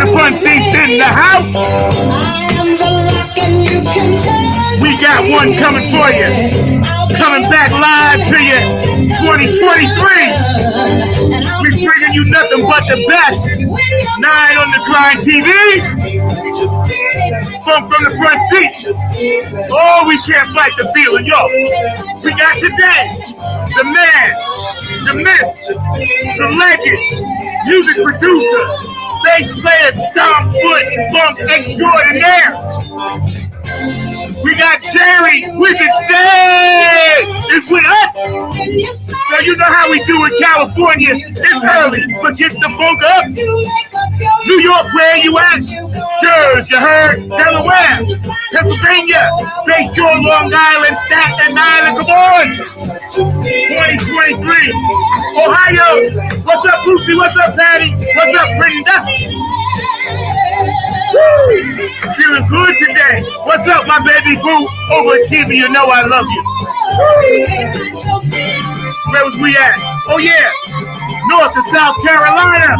the front seats in the house. We got one coming for you. Coming back live to you 2023. We're bringing you nothing but the best. 9 on the Grind TV. From the front seat. Oh, we can't fight the feeling. Yo, we got today the man, the myth, the legend, music producer, bass player, stomp foot, funk extraordinaire. We got Jerry Wyzard is with us. So you know how we do in California. It's early, but get the funk up. New York, where you at? Jersey, you heard? Delaware, Pennsylvania, St. George, Long Island, Staten Island. Come on. 2023. Ohio. What's up, Lucy? What's up, Patty? What's up, Brenda? Woo! Feeling good today. What's up, my baby boo? Overachiever, you know I love you. Woo! Where was we at? Oh, yeah. North and South Carolina.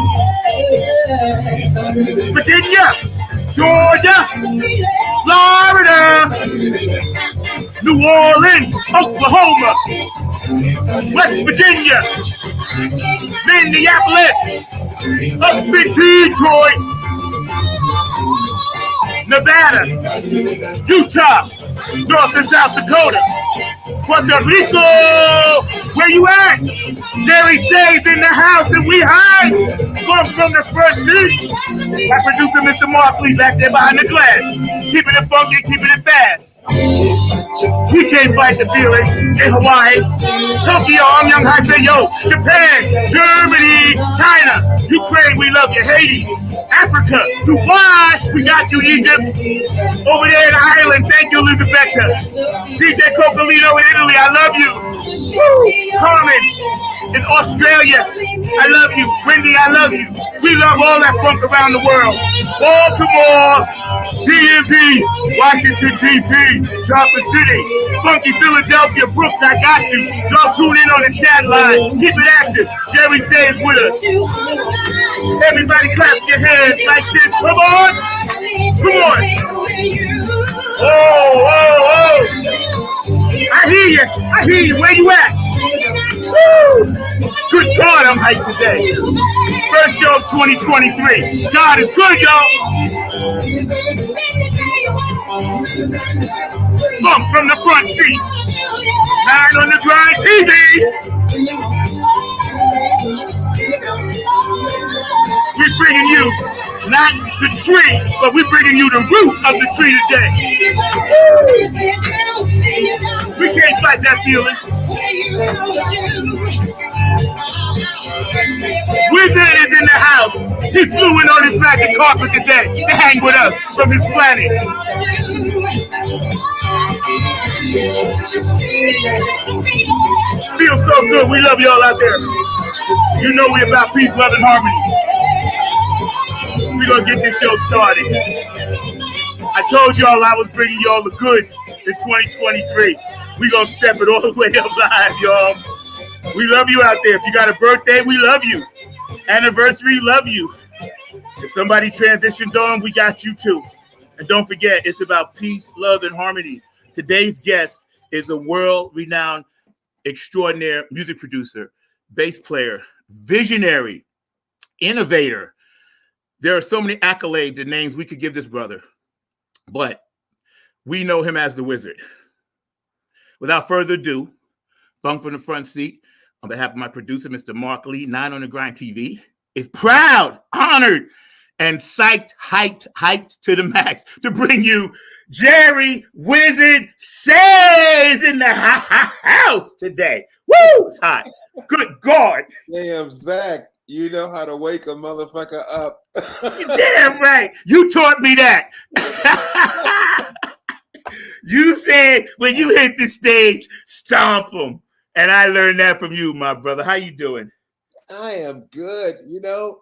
Virginia. Georgia. Florida. New Orleans. Oklahoma. West Virginia. Minneapolis. Up in Detroit. Nevada, Utah, North and South Dakota, Puerto Rico, where you at? Jerry Say's in the house and we hide from the front seat. My producer, Mr. Markley, back there behind the glass, keeping it funky, keeping it fast. We can't fight the feeling in Hawaii, Tokyo, I'm Young Yo, Japan, Germany, China, Ukraine, we love you, Haiti, Africa, Dubai, we got you, Egypt, over there in Ireland, thank you, Elizabeth, DJ Coccolino in Italy, I love you, woo, Carmen in Australia, I love you, Wendy, I love you, we love all that funk around the world, Baltimore, DMV, Washington, D.C., Chocolate City, Funky Philadelphia, Brooks, I got you. Y'all tune in on the chat line. Keep it active. Jerry Say's with us. Everybody clap your hands like this. Come on. Come on. Oh, oh, oh. I hear you. I hear you. Where you at? Woo! Good God, I'm hyped today. First show of 2023. God is good, y'all. Bump from the front seat. 9 on the Grind TV. We're bringing you not the tree, but we're bringing you the root of the tree today. We can't fight that feeling. Wyzard is in the house. He flew in on his magic carpet today to hang with us from his planet. Feels so good. We love y'all out there. You know we about peace, love, and harmony. We're going to get this show started. I told y'all I was bringing y'all the goods in 2023. We're going to step it all the way up live, y'all. We love you out there. If you got a birthday, we love you. Anniversary, love you. If somebody transitioned on, we got you too. And don't forget, it's about peace, love, and harmony. Today's guest is a world-renowned, extraordinary music producer, bass player, visionary, innovator. There are so many accolades and names we could give this brother, but we know him as the Wyzard. Without further ado, Funk from the front seat, on behalf of my producer, Mr. Mark Lee, 9 on the Grind TV, is proud, honored, and hyped to the max to bring you Jerry Wyzard Says in the house today. Woo! It's hot. Good God. Damn, Zach, you know how to wake a motherfucker up. Damn right. You taught me that. You said when you hit the stage, stomp them. And I learned that from you, my brother. How you doing? I am good. You know,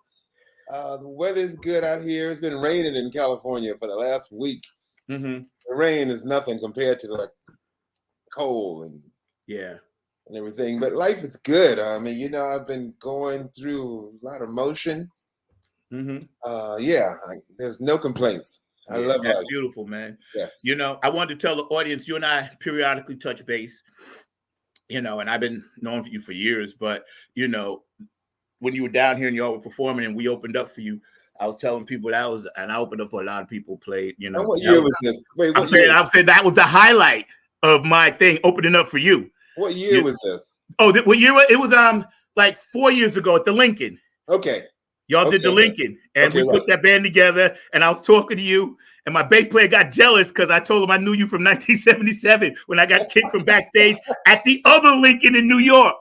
the weather's good out here. It's been raining in California for the last week. Mm-hmm. The rain is nothing compared to like cold and everything. But life is good. I mean, you know, I've been going through a lot of motion. There's no complaints. I love that's life. beautiful, man. Yes. You know, I wanted to tell the audience, you and I periodically touch base, you know, and I've been knowing you for years, but, you know, when you were down here and y'all were performing and we opened up for you, I was telling people and I opened up for a lot of people played, you know. And what year was this? Wait, I'm saying that was the highlight of my thing, opening up for you. What year was this? Oh, what year? It was like 4 years ago at the Lincoln. Okay. Y'all did the Lincoln, and we put that band together, and I was talking to you, and my bass player got jealous because I told him I knew you from 1977 when I got kicked from backstage at the other Lincoln in New York.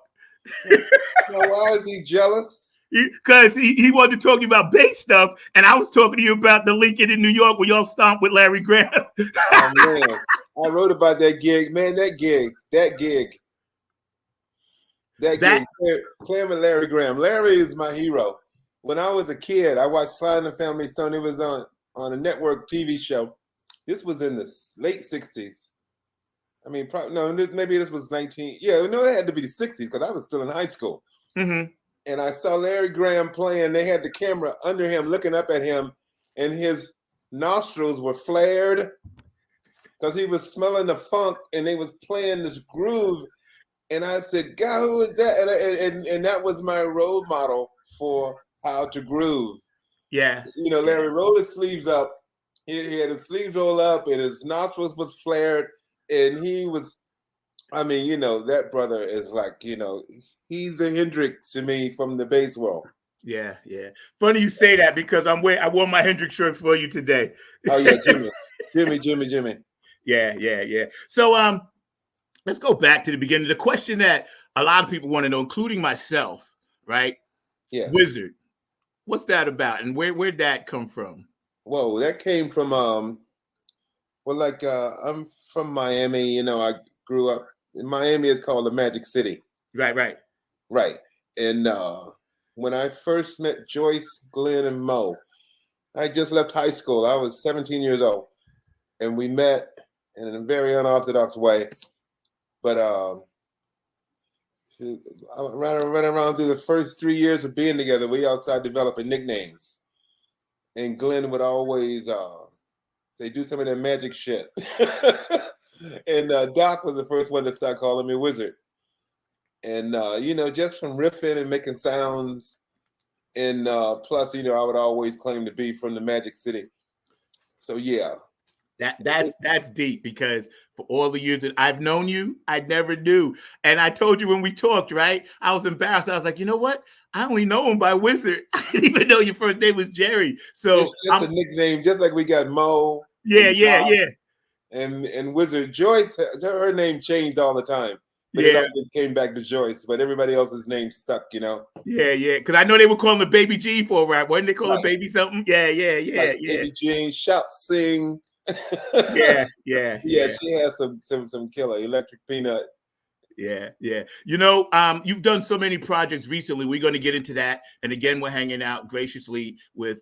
Now, why is he jealous? Because he wanted to talk to you about bass stuff, and I was talking to you about the Lincoln in New York where y'all stomped with Larry Graham. Oh, man. I wrote about that gig. Man, that gig. Playing with Larry Graham. Larry is my hero. When I was a kid, I watched Sly and the Family Stone. It was on a network TV show. This was in the late 60s. I mean, maybe this was 19. Yeah, no, it had to be the 60s because I was still in high school. Mm-hmm. And I saw Larry Graham playing. They had the camera under him, looking up at him, and his nostrils were flared because he was smelling the funk, and they was playing this groove. And I said, God, who is that? And that was my role model for how to groove. Yeah. You know, Larry rolled his sleeves up. He had his sleeves rolled up, and his nostrils was flared. And he was, I mean, you know, that brother is like, you know, he's the Hendrix to me from the bass world. Yeah, yeah. Funny you say that because I wore my Hendrix shirt for you today. Oh yeah, Jimmy. Yeah. So let's go back to the beginning. The question that a lot of people want to know, including myself, right? Yeah. Wyzard. What's that about, and where'd that come from? Whoa, that came from I'm from Miami. You know, I grew up in Miami. It's called the Magic City. Right. And when I first met Joyce, Glenn, and Mo, I just left high school. I was 17 years old, and we met in a very unorthodox way. But right around through the first 3 years of being together, we all started developing nicknames. And Glenn would always say, do some of that magic shit. And Doc was the first one to start calling me Wyzard. And, you know, just from riffing and making sounds. And plus, you know, I would always claim to be from the Magic City. So, yeah. That's deep because for all the years that I've known you, I never knew. And I told you when we talked, right? I was embarrassed. I was like, you know what? I only know him by Wyzard. I didn't even know your first name was Jerry. So that's a nickname, just like we got Mo. Yeah. And Wyzard. Joyce, her name changed all the time. But it always came back to Joyce. But everybody else's name stuck, you know? Yeah. Because I know they were calling the Baby G for a rap. Wasn't they calling Baby something? Yeah. Like Baby Jean, Shout, Sing. Yeah. She has some killer Electric Peanut. Yeah. You know, you've done so many projects recently. We're going to get into that. And again, we're hanging out graciously with,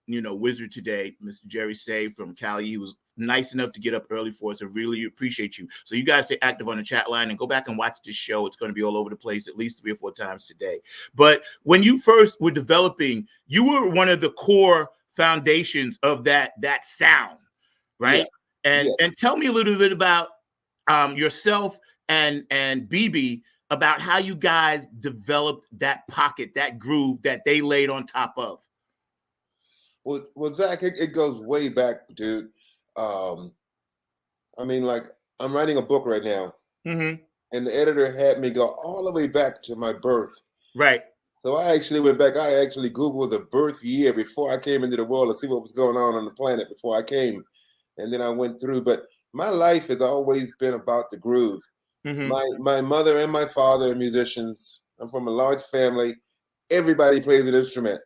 you know, Wyzard today, Mr. Jerry Say from Cali. He was nice enough to get up early for us. I really appreciate you. So you guys stay active on the chat line and go back and watch this show. It's going to be all over the place at least 3 or 4 times today. But when you first were developing, you were one of the core foundations of that sound. Right. Yeah. And tell me a little bit about yourself and BB about how you guys developed that pocket, that groove that they laid on top of. Well, Zach, it goes way back, dude. I mean, like, I'm writing a book right now, and the editor had me go all the way back to my birth. Right. So I actually went back. I actually Googled the birth year before I came into the world to see what was going on the planet before I came. And then I went through. But my life has always been about the groove. My mother and my father are musicians. I'm from a large family. Everybody plays an instrument.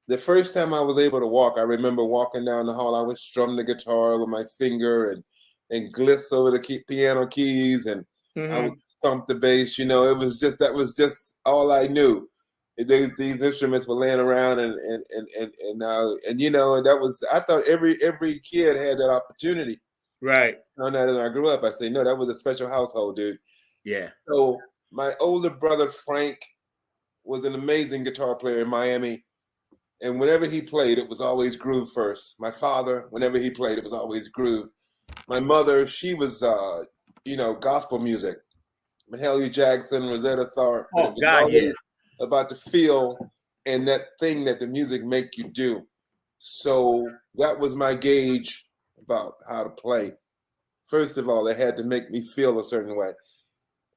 The first time I was able to walk, I remember walking down the hall. I would strum the guitar with my finger and gliss over the piano keys, and I would thump the bass. You know, that was just all I knew. These instruments were laying around, and you know, and that was, I thought every kid had that opportunity. Right. Now that I grew up, I say, no, that was a special household, dude. Yeah. So my older brother Frank was an amazing guitar player in Miami. And whenever he played, it was always groove first. My father, whenever he played, it was always groove. My mother, she was, gospel music. Mahalia Jackson, Rosetta Tharpe, but it Oh was God, yeah. always about the feel and that thing that the music make you do. So that was my gauge about how to play. First of all, they had to make me feel a certain way.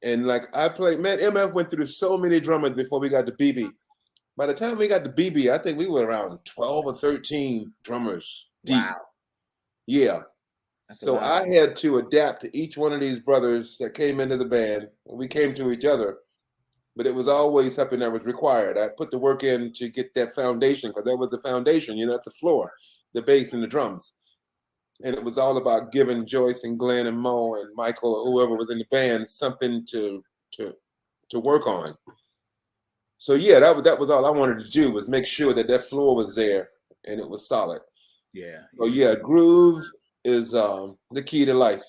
And like I played, man, MF went through so many drummers before we got to BB. By the time we got to BB, I think we were around 12 or 13 drummers deep. Wow. Yeah. That's So I had to adapt to each one of these brothers that came into the band. We came to each other, but it was always something that was required. I put the work in to get that foundation because that was the foundation, that's the floor, the bass and the drums. And it was all about giving Joyce and Glenn and Mo and Michael or whoever was in the band something to work on. So yeah, that was all I wanted to do was make sure that that floor was there and it was solid. Yeah. So yeah, groove is the key to life.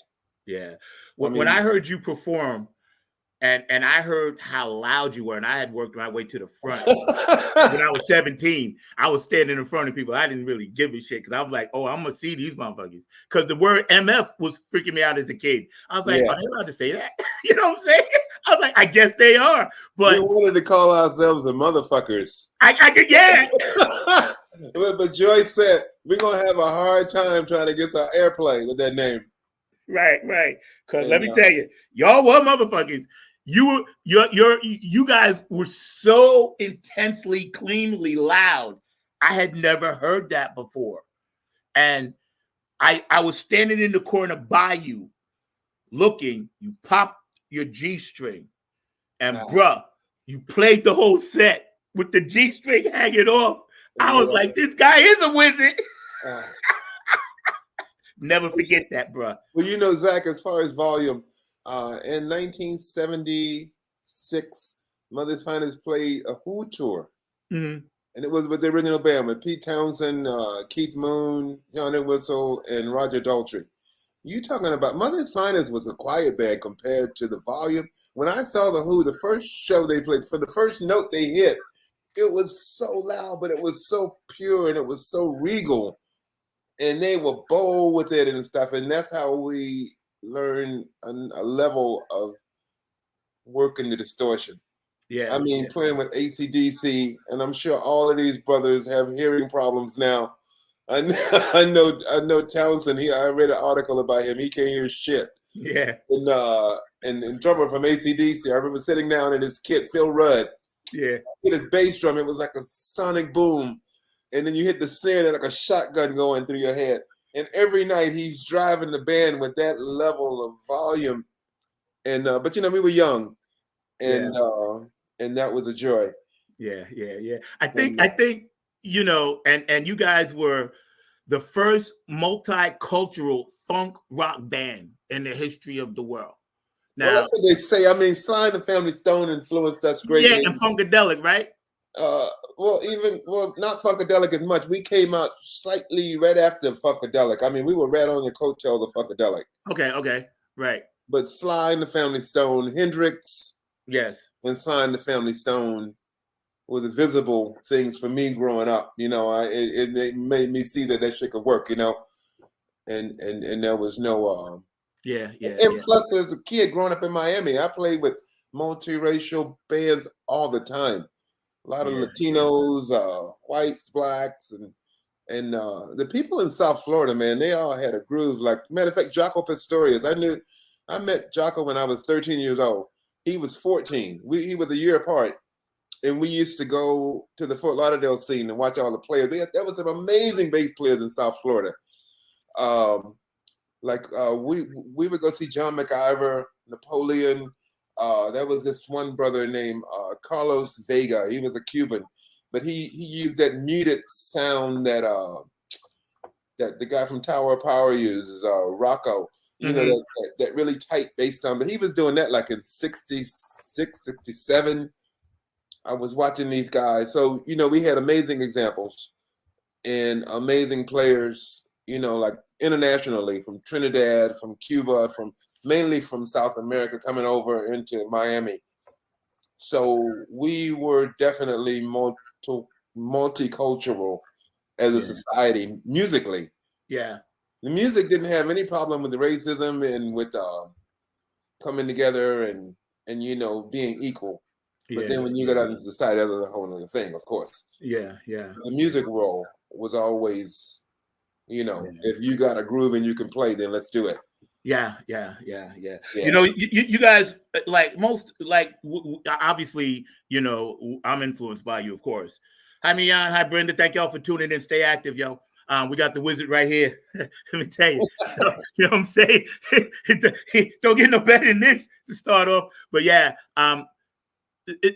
Yeah. When I heard you perform, and I heard how loud you were, and I had worked my way to the front. When I was 17, I was standing in front of people. I didn't really give a shit because I was like, oh, I'm going to see these motherfuckers. Because the word MF was freaking me out as a kid. I was like, are they allowed to say that? You know what I'm saying? I was like, I guess they are. But we wanted to call ourselves the motherfuckers. I could, yeah. But Joyce said, we're going to have a hard time trying to get our airplay with that name. Right. Because let me tell you, y'all were motherfuckers. You guys were so intensely, cleanly loud. I had never heard that before. And I was standing in the corner by you, looking, you popped your G string. And bruh, you played the whole set with the G string hanging off. I was like, this guy is a wizard. Never forget that, bruh. Well, Zach, as far as volume, in 1976, Mother's Finest played a Who tour. Mm-hmm. And it was with the original band with Pete Townsend, Keith Moon, Johnny Whistle, and Roger Daltrey. You talking about Mother's Finest was a quiet band compared to the volume. When I saw the Who, the first show they played, for the first note they hit, it was so loud, but it was so pure and it was so regal. And they were bold with it and stuff. And that's how we learned a level of working the distortion. Yeah. Playing with AC/DC, and I'm sure all of these brothers have hearing problems now. I know Townsend. I read an article about him. He can't hear shit. Yeah. And drummer from AC/DC. I remember sitting down at his kit, Phil Rudd. Yeah. Hit his bass drum. It was like a sonic boom, and then you hit the snare, and like a shotgun going through your head. And every night he's driving the band with that level of volume. And but we were young, and that was a joy. Yeah. I think and you guys were the first multicultural funk rock band in the history of the world. Now, that's what they say. Sly and the Family Stone influenced us greatly. Yeah, and Funkadelic, right? Not Funkadelic as much. We came out slightly right after Funkadelic. We were right on the coattail of Funkadelic. Okay, right. But Sly and the Family Stone, Hendrix, yes, and Sly and the Family Stone were the visible things for me growing up. It made me see that shit could work. And there was no. And plus, as a kid growing up in Miami, I played with multiracial bands all the time. A lot of Latinos, whites, blacks, and the people in South Florida, man, they all had a groove. Like, matter of fact, Jaco Pastorius. I met Jaco when I was 13 years old. He was 14. He was a year apart. And we used to go to the Fort Lauderdale scene and watch all the players. There was some amazing bass players in South Florida. We would go see John McIver, Napoleon. There was this one brother named Carlos Vega. He was a Cuban, but he used that muted sound that the guy from Tower of Power uses, Rocco. That really tight bass sound. But he was doing that like in 66, 67. I was watching these guys. So, we had amazing examples and amazing players, like internationally from Trinidad, from Cuba, mainly from South America coming over into Miami. So we were definitely multicultural as a society musically. Yeah. The music didn't have any problem with the racism and with coming together and being equal. But then when you got out into society, that was a whole other thing, of course. Yeah, yeah. The music role was always, if you got a groove and you can play, then let's do it. Yeah. You guys, obviously, I'm influenced by you, of course. Hi, Mian. Hi, Brenda. Thank y'all for tuning in. Stay active, yo. We got the Wizard right here. Let me tell you. So, you know what I'm saying? Don't get no better than this to start off. But yeah,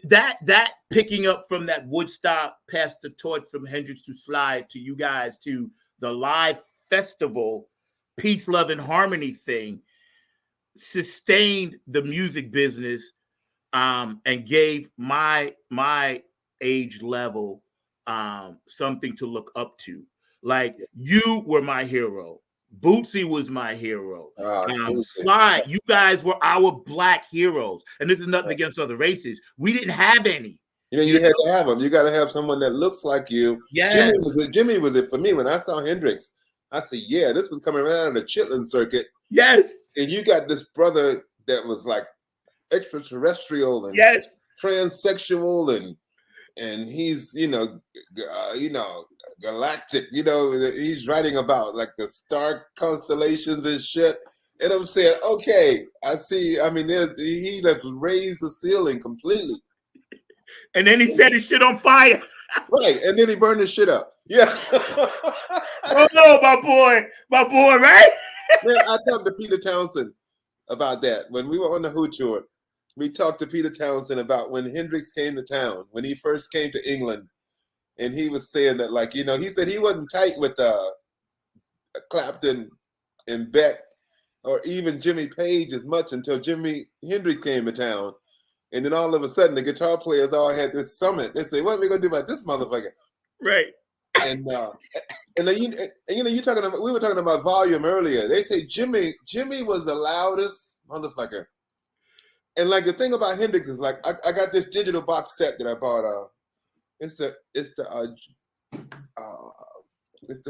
that picking up from that Woodstock, passed the torch from Hendrix to Slide to you guys to the live festival, Peace, Love, and Harmony thing, sustained the music business, and gave my age level something to look up to. Like, you were my hero. Bootsy was my hero. Slide, you guys were our black heroes. And this is nothing against other races. We didn't have any. You had to have them. You got to have someone that looks like you. Yes. Jimmy was it for me. When I saw Hendrix, I said, yeah, this was coming around the Chitlin circuit. Yes. And you got this brother that was like extraterrestrial and transsexual and he's galactic. He's writing about like the star constellations and shit. And I'm saying, okay, I see. I mean, he just raised the ceiling completely. And then he set his shit on fire. Right, and then he burned his shit up. Yeah. Oh no, my boy, right? Man, I talked to Peter Townsend about that when we were on the Who tour. We talked to Peter Townsend about when Hendrix came to town, when he first came to England, and he was saying that, like, he said he wasn't tight with Clapton and Beck or even Jimmy Page as much until Jimi Hendrix came to town. And then all of a sudden, the guitar players all had this summit. They say, "What are we gonna do about this motherfucker?" Right. And then you talking about, we were talking about volume earlier. They say Jimmy was the loudest motherfucker. And like the thing about Hendrix is like I got this digital box set that I bought. It's the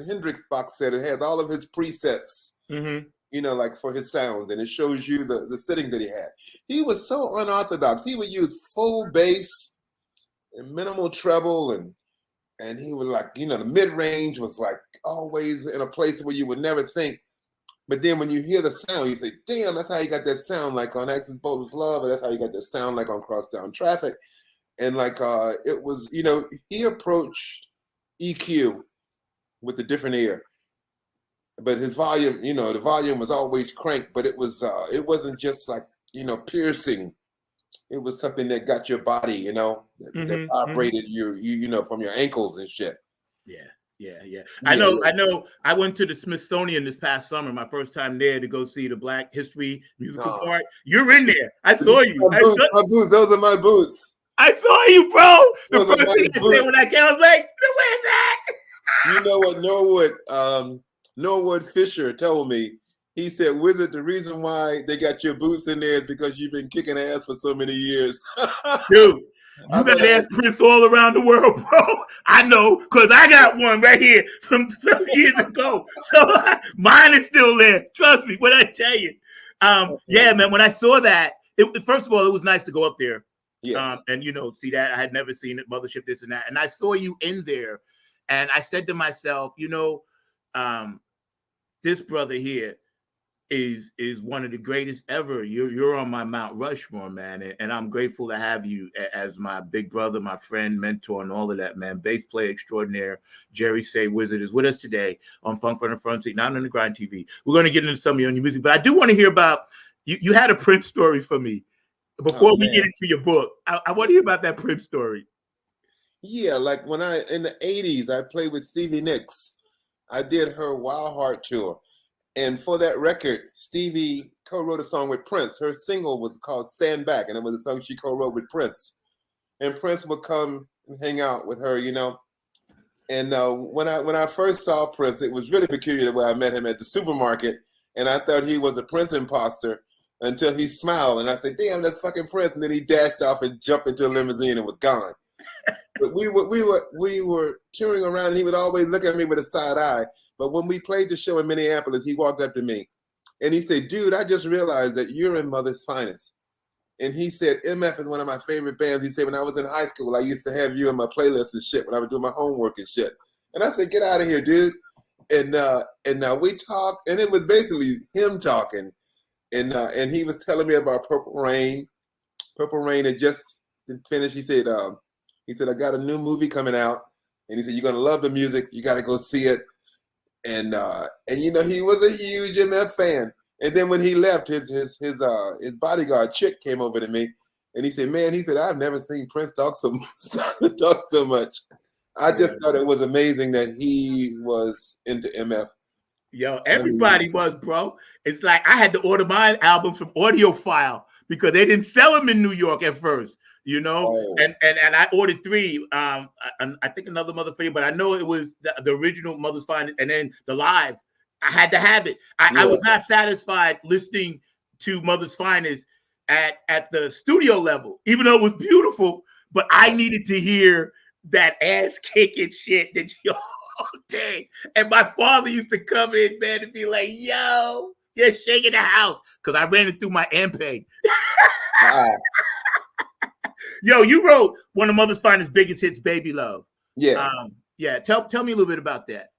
Hendrix box set. It has all of his presets. Mm-hmm. Like for his sounds, and it shows you the setting that he had. He was so unorthodox. He would use full bass and minimal treble, and he would like, the mid-range was like always in a place where you would never think. But then when you hear the sound, you say, damn, that's how you got that sound like on Access Bold's Love, or that's how you got that sound like on Crosstown Traffic. And like it was, he approached EQ with a different ear. But his volume, the volume was always cranked, but it wasn't just like, piercing. It was something that got your body, that vibrated you from your ankles and shit. Yeah. I know. I went to the Smithsonian this past summer, my first time there, to go see the Black History musical part. You're in there. I saw you. My boots. Those are my boots. I saw you, bro. The first thing you said when I came, I was like, where's that? You know what Norwood Fisher told me? He said, Wizard, the reason why they got your boots in there is because you've been kicking ass for so many years. Dude, you got ass prints all around the world, bro. I know, because I got one right here from years ago. So mine is still there. Trust me when I tell you. Yeah, man, when I saw that, first of all, it was nice to go up there. Yes. And, see that. I had never seen it, Mothership, this and that. And I saw you in there. And I said to myself, this brother here is one of the greatest ever. You're on my Mount Rushmore, man, and I'm grateful to have you as my big brother, my friend, mentor, and all of that, man. Bass player extraordinaire Jerry Say Wizard is with us today on Funk from the Front Seat, not on the Grind TV. We're going to get into some of your new music, but I do want to hear about you. Had a Prince story for me before we get into your book. I want to hear about that Prince story. Yeah, like when in the 80s, I played with Stevie Nicks. I did her Wild Heart tour. And for that record, Stevie co-wrote a song with Prince. Her single was called Stand Back, and it was a song she co-wrote with Prince. And Prince would come and hang out with her, And when I first saw Prince, it was really peculiar the way I met him at the supermarket. And I thought he was a Prince imposter until he smiled. And I said, damn, that's fucking Prince. And then he dashed off and jumped into a limousine and was gone. But we were touring around, and he would always look at me with a side eye. But when we played the show in Minneapolis, he walked up to me, and he said, "Dude, I just realized that you're in Mother's Finest." And he said, "MF is one of my favorite bands." He said, "When I was in high school, I used to have you in my playlist and shit when I was doing my homework and shit." And I said, "Get out of here, dude." And we talked, and it was basically him talking, and he was telling me about Purple Rain. Purple Rain had just finished. He said, "I got a new movie coming out," and he said, "You're gonna love the music. You got to go see it." And you know, he was a huge MF fan. And then when he left, his bodyguard chick came over to me, and he said, "Man," he said, "I've never seen Prince talk so much." I just thought it was amazing that he was into MF. Yo, everybody was, bro. It's like I had to order my albums from AudioFile because they didn't sell them in New York at first, you know. Oh. And I ordered 3. I think another Mother for You, but I know it was the original Mother's Finest, and then the live. I had to have it. I was not satisfied listening to Mother's Finest at the studio level, even though it was beautiful. But I needed to hear that ass kicking shit that y'all did. And my father used to come in, man, and be like, "Yo, you're shaking the house," because I ran it through my MPEG. Yo, you wrote one of Mother's Finest biggest hits, "Baby Love." Yeah. Tell me a little bit about that.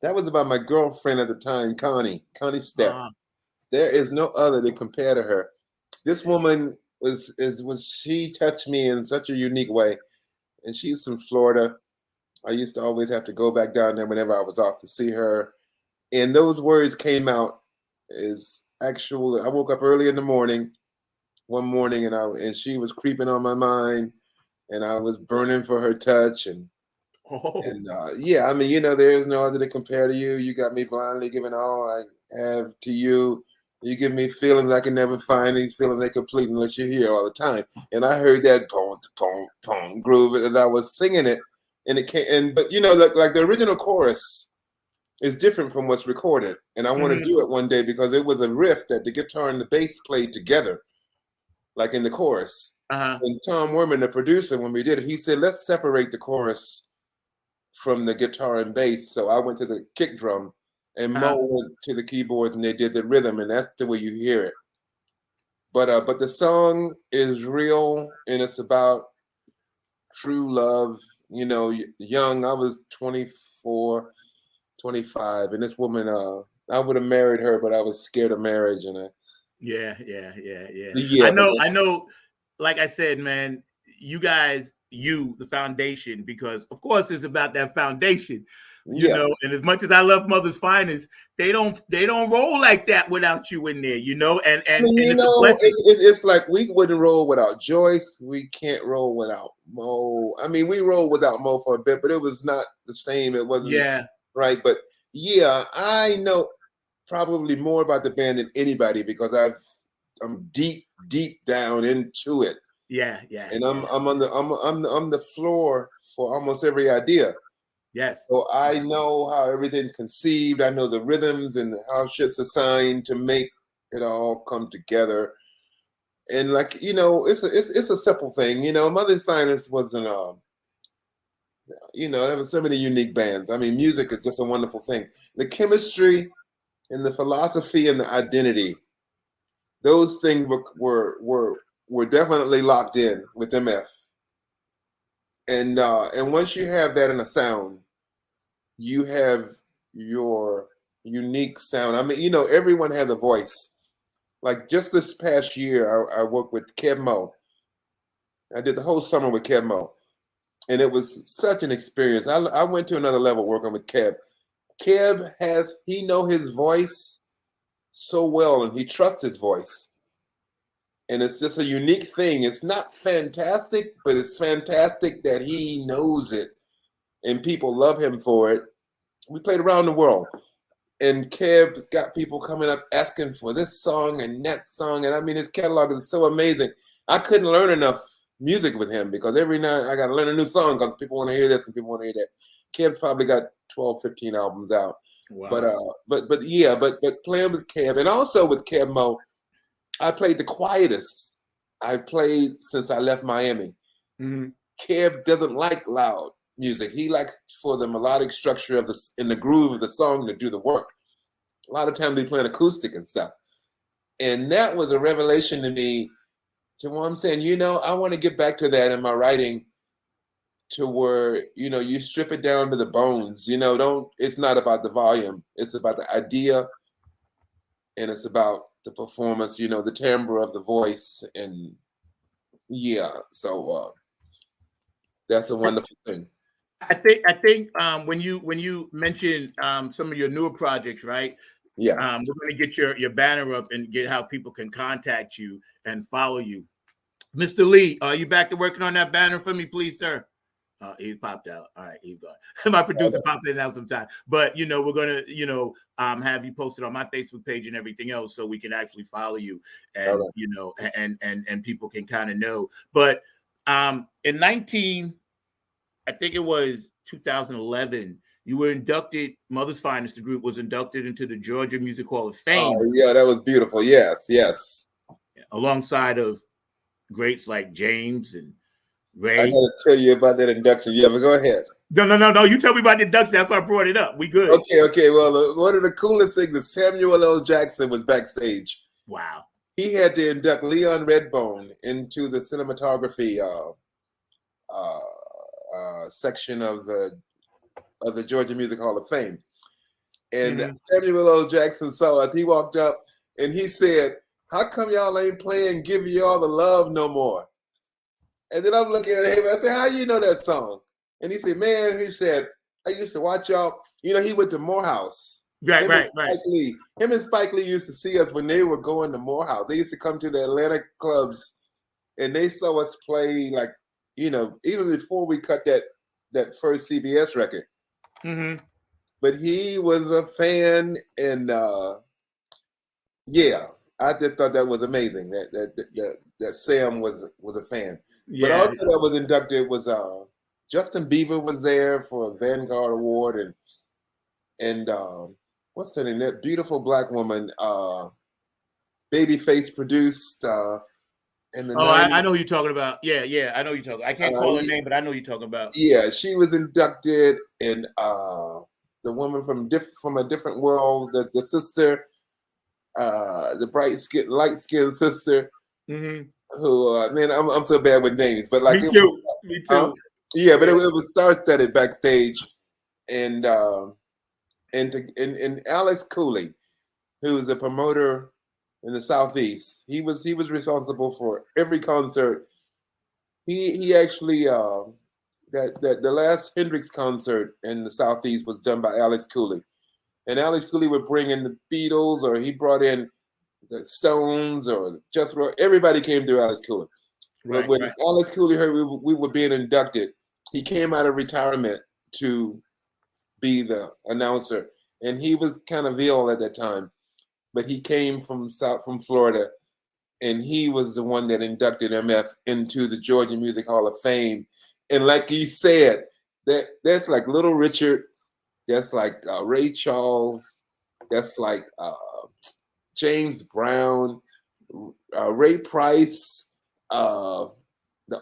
That was about my girlfriend at the time, Connie Stepp. There is no other to compare to her. This woman she touched me in such a unique way. And she's from Florida. I used to always have to go back down there whenever I was off to see her. And those words came out as actual. I woke up early in the morning, one morning, and she was creeping on my mind, and I was burning for her touch. Yeah, I mean, you know, there is no other to compare to you. You got me blindly giving all I have to you. You give me feelings I can never find. These feelings ain't complete unless you're here all the time. And I heard that pong, pong, pong groove as I was singing it. And it came, but you know, like the original chorus is different from what's recorded. And I want to do it one day because it was a riff that the guitar and the bass played together, like in the chorus. And Tom Werman, the producer, when we did it, he said, "Let's separate the chorus from the guitar and bass." So I went to the kick drum, and Mo went to the keyboard, and they did the rhythm, and that's the way you hear it. But the song is real, and it's about true love. You know, young. I was 24, 25, and this woman, I would have married her, but I was scared of marriage, and Yeah. I know. Like I said, man, you guys, the foundation, because of course it's about that foundation. You know, and as much as I love Mother's Finest, they don't roll like that without you in there, you know, and I mean, it's a blessing. It's like we wouldn't roll without Joyce. We can't roll without Mo. I mean, we rolled without Mo for a bit, but it was not the same. It wasn't right. But yeah, I know probably more about the band than anybody because I'm deep down into it. Yeah. And I'm on the floor for almost every idea. Yes. So I know how everything's conceived. I know the rhythms and how shit's assigned to make it all come together. And like, you know, it's a simple thing. You know, Mother's Finest wasn't you know, there were so many unique bands. I mean, music is just a wonderful thing. The chemistry and the philosophy and the identity, those things were definitely locked in with MF. And once you have that in a sound, you have your unique sound. I mean, you know, everyone has a voice. Like just this past year, I worked with Kev Mo. I did the whole summer with Kev Mo, and it was such an experience. I went to another level working with Kev. Kev he know his voice so well, and he trusts his voice. And it's just a unique thing. It's not fantastic, but it's fantastic that he knows it. And people love him for it. We played around the world. And Kev's got people coming up asking for this song and that song. And I mean, his catalog is so amazing. I couldn't learn enough music with him because every night I got to learn a new song because people want to hear this and people want to hear that. Kev's probably got 12, 15 albums out. Wow. But playing with Kev and also with Kev Mo, I played the quietest I played since I left Miami. Kev doesn't like loud music. He likes for the melodic structure of in the groove of the song to do the work. A lot of times they play an acoustic and stuff. And that was a revelation to me, to where I'm saying, I want to get back to that in my writing, to where, you strip it down to the bones. It's not about the volume. It's about the idea, and it's about the performance, the timbre of the voice. And so that's a wonderful thing. I think when you mentioned some of your newer projects, right? Yeah. We're going to get your banner up and get how people can contact you and follow you. Mr. Lee, are you back to working on that banner for me, please, sir? He popped out. All right, he's gone. My producer pops in and out sometime. But we're gonna have you posted on my Facebook page and everything else, so we can actually follow you, and and people can kind of know. But I think it was 2011. You were inducted. Mother's Finest, the group, was inducted into the Georgia Music Hall of Fame. Oh yeah, that was beautiful. Yes. Alongside of greats like James and Ray. I gotta tell you about that induction. Yeah, but go ahead. No. You tell me about the induction. That's why I brought it up. We good. Okay. Well, one of the coolest things is Samuel L. Jackson was backstage. Wow. He had to induct Leon Redbone into the cinematography section of the Georgia Music Hall of Fame. And Samuel L. Jackson saw us. He walked up and he said, "How come y'all ain't playing Give You All the Love no more?" And then I'm looking at him. I said, "How you know that song?" And he said, "Man," he said, "I used to watch y'all." He went to Morehouse. Right. Him and Spike Lee used to see us when they were going to Morehouse. They used to come to the Atlanta clubs, and they saw us play, like, even before we cut that first CBS record. Mm-hmm. But he was a fan, and I just thought that was amazing. That Sam was a fan. Yeah. But also that was inducted was Justin Bieber was there for a Vanguard Award, and what's her name? That beautiful black woman, Babyface produced. I know who you're talking about. Yeah, I know you're talking. I can't call her name, but I know you're talking about. Yeah, she was inducted, and the woman from a different world, the sister, the light skinned sister. Mm-hmm. Who man, I'm so bad with names, but like me too. Yeah, but it was star-studded backstage, and Alex Cooley, who was a promoter in the Southeast, he was responsible for every concert. He actually the last Hendrix concert in the Southeast was done by Alex Cooley, and Alex Cooley would bring in the Beatles, or he brought in the Stones, or just everybody came through Alex Cooley. Right, when Alex Cooley heard we were being inducted, he came out of retirement to be the announcer, and he was kind of ill at that time, but he came from Florida, and he was the one that inducted MF into the Georgia Music Hall of Fame. And like you said, that's like Little Richard, that's like Ray Charles, that's like James Brown, Ray Price, the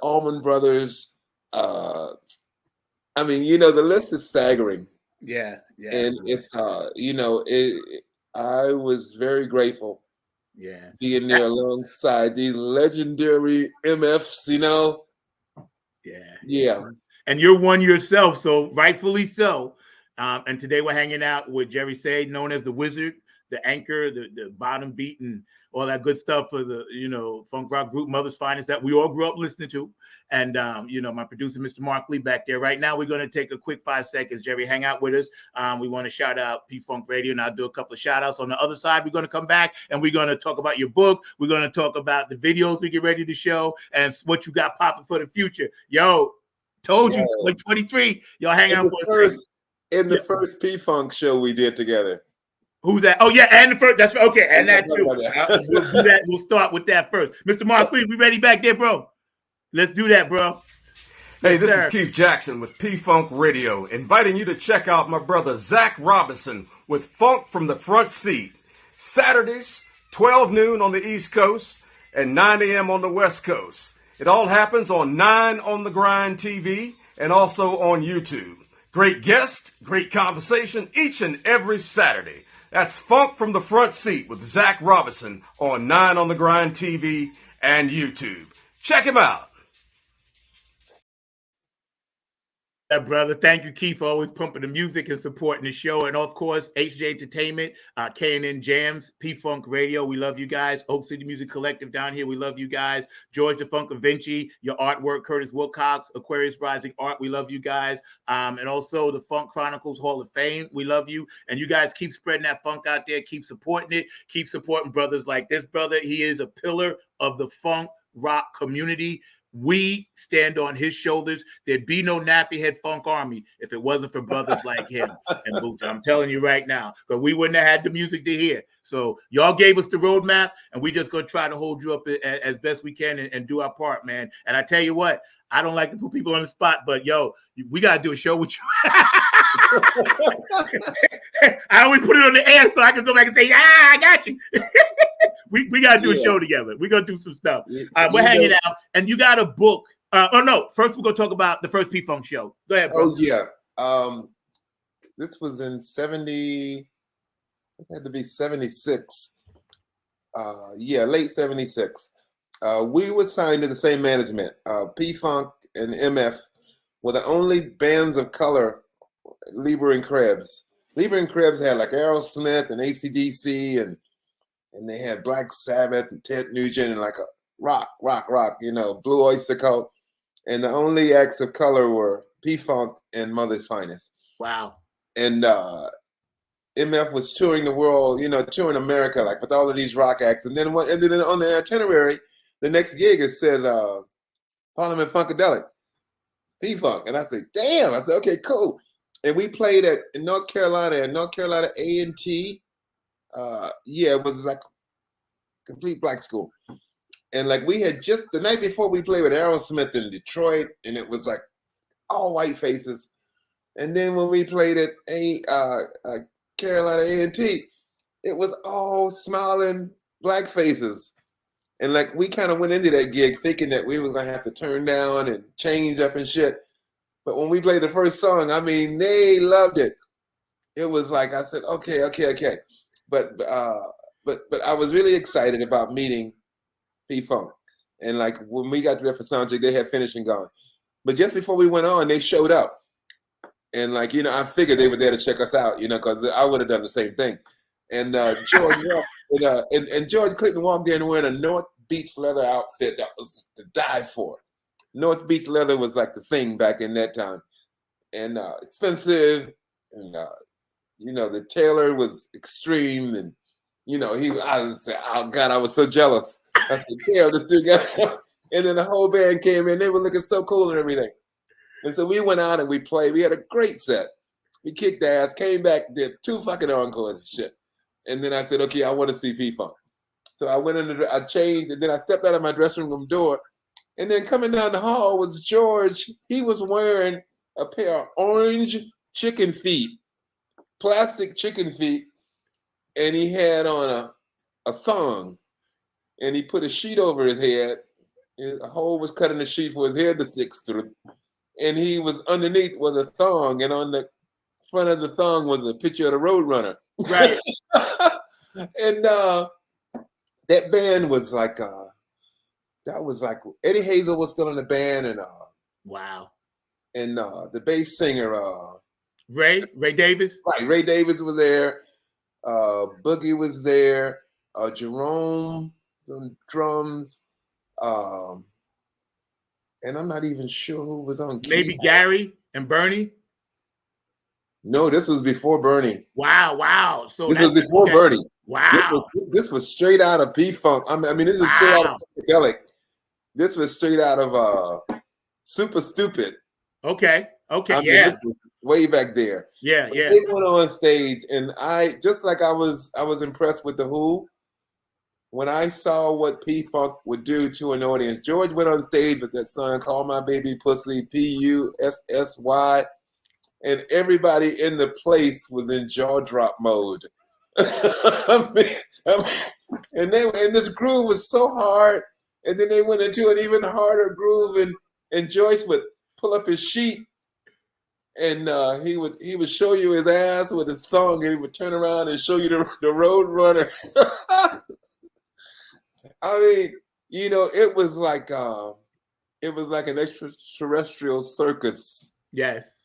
Allman Brothers. I mean, the list is staggering. Yeah. And it's I was very grateful. Yeah. Being there alongside these legendary MFs, Yeah. And you're one yourself, so rightfully so. And today we're hanging out with Jerry Say, known as the Wyzard, the anchor, the bottom beat, and all that good stuff for the funk rock group Mother's Finest that we all grew up listening to. And my producer, Mr. Mark Lee, back there. Right now, we're going to take a quick 5 seconds. Jerry, hang out with us. We want to shout out P-Funk Radio, and I'll do a couple of shout outs. On the other side, we're going to come back and we're going to talk about your book. We're going to talk about the videos we get ready to show and what you got popping for the future. Yo, told you, 2023. Y'all hang out for us. In the first P-Funk show we did together. Who's that? Oh, yeah, and the first. That's okay, and that too. We'll do that. We'll start with that first. Mr. Mark Lee, we ready back there, bro? Let's do that, bro. Hey, this is Keith Jackson with P-Funk Radio, inviting you to check out my brother Zach Robinson with Funk from the Front Seat. Saturdays, 12 noon on the East Coast and 9 a.m. on the West Coast. It all happens on 9 on the Grind TV and also on YouTube. Great guests, great conversation each and every Saturday. That's Funk from the Front Seat with Zach Robinson on 9 on the Grind TV and YouTube. Check him out. Brother. Thank you, Keith, for always pumping the music and supporting the show. And of course, HJ Entertainment, K&N Jams, P-Funk Radio. We love you guys. Oak City Music Collective down here. We love you guys. George the Funk Vinci, your artwork, Curtis Wilcox, Aquarius Rising Art. We love you guys. And also the Funk Chronicles Hall of Fame. We love you. And you guys keep spreading that funk out there. Keep supporting it. Keep supporting brothers like this brother. He is a pillar of the funk rock community. We stand on his shoulders. There'd be no nappy head funk army if it wasn't for brothers like him and Boots. I'm telling you right now, because we wouldn't have had the music to hear. So y'all gave us the roadmap, and we just gonna try to hold you up as best we can and do our part, man. And I tell you what, I don't like to put people on the spot, but yo, we gotta do a show with you. I always put it on the air so I can go back and say, I got you. we got to do a show together. We're going to do some stuff. We're hanging out. And you got a book. First we're going to talk about the first P-Funk show. Go ahead, bro. Oh, yeah. This was in 70. It had to be 76. Late 76. We were signed to the same management. P-Funk and MF were the only bands of color, Lieber and Krebs. Lieber and Krebs had like Aerosmith and AC/DC, and they had Black Sabbath and Ted Nugent and like a rock, Blue Oyster Cult. And the only acts of color were P-Funk and Mother's Finest. Wow. And MF was touring the world, touring America, like with all of these rock acts. And then on the itinerary, the next gig, it said Parliament Funkadelic, P-Funk. And I said, damn. I said, okay, cool. And we played in North Carolina A&T. It was like complete black school. And like we had just the night before we played with Aerosmith in Detroit, and it was like all white faces. And then when we played at Carolina A&T, it was all smiling black faces. And like we kind of went into that gig thinking that we were gonna have to turn down and change up and shit. But when we played the first song, I mean, they loved it. It was like I said, okay. But I was really excited about meeting P-Funk. And like when we got there for soundcheck, they had finished and gone. But just before we went on, they showed up. And like, I figured they were there to check us out, because I would have done the same thing. And George Clinton walked in wearing a North Beach leather outfit that was to die for. North Beach leather was like the thing back in that time, and expensive, and the tailor was extreme, and I was saying, oh God, I was so jealous. I said, damn, this dude got. And then the whole band came in; they were looking so cool and everything. And so we went out and we played. We had a great set. We kicked ass, came back, did 2 fucking encores and shit. And then I said, okay, I want to see P-Funk. So I went in, I changed, and then I stepped out of my dressing room door. And then coming down the hall was George. He was wearing a pair of orange chicken feet, plastic chicken feet, and he had on a thong. And he put a sheet over his head. A hole was cut in the sheet for his head to stick through. And he was underneath with a thong, and on the front of the thong was a picture of the Roadrunner. Right. And that band was like, that was like Eddie Hazel was still in the band, and wow. And the bass singer, Ray Davis. Right, Ray Davis was there. Boogie was there. Jerome on drums. And I'm not even sure who was on keyboard. Maybe Gary and Bernie. No, this was before Bernie. Wow. So this was before Bernie. Wow. This was straight out of P-Funk. I mean, this is straight out of Funkadelic. This was straight out of Super Stupid. Okay. I mean, way back there. Yeah. They went on stage, and I was impressed with the Who. When I saw what P-Funk would do to an audience, George went on stage with that song, Call My Baby Pussy, Pussy, and everybody in the place was in jaw drop mode. And this groove was so hard, And then they went into an even harder groove, and Joyce would pull up his sheet, and he would show you his ass with his song, and he would turn around and show you the Road Runner. I mean, it was like an extraterrestrial circus. Yes.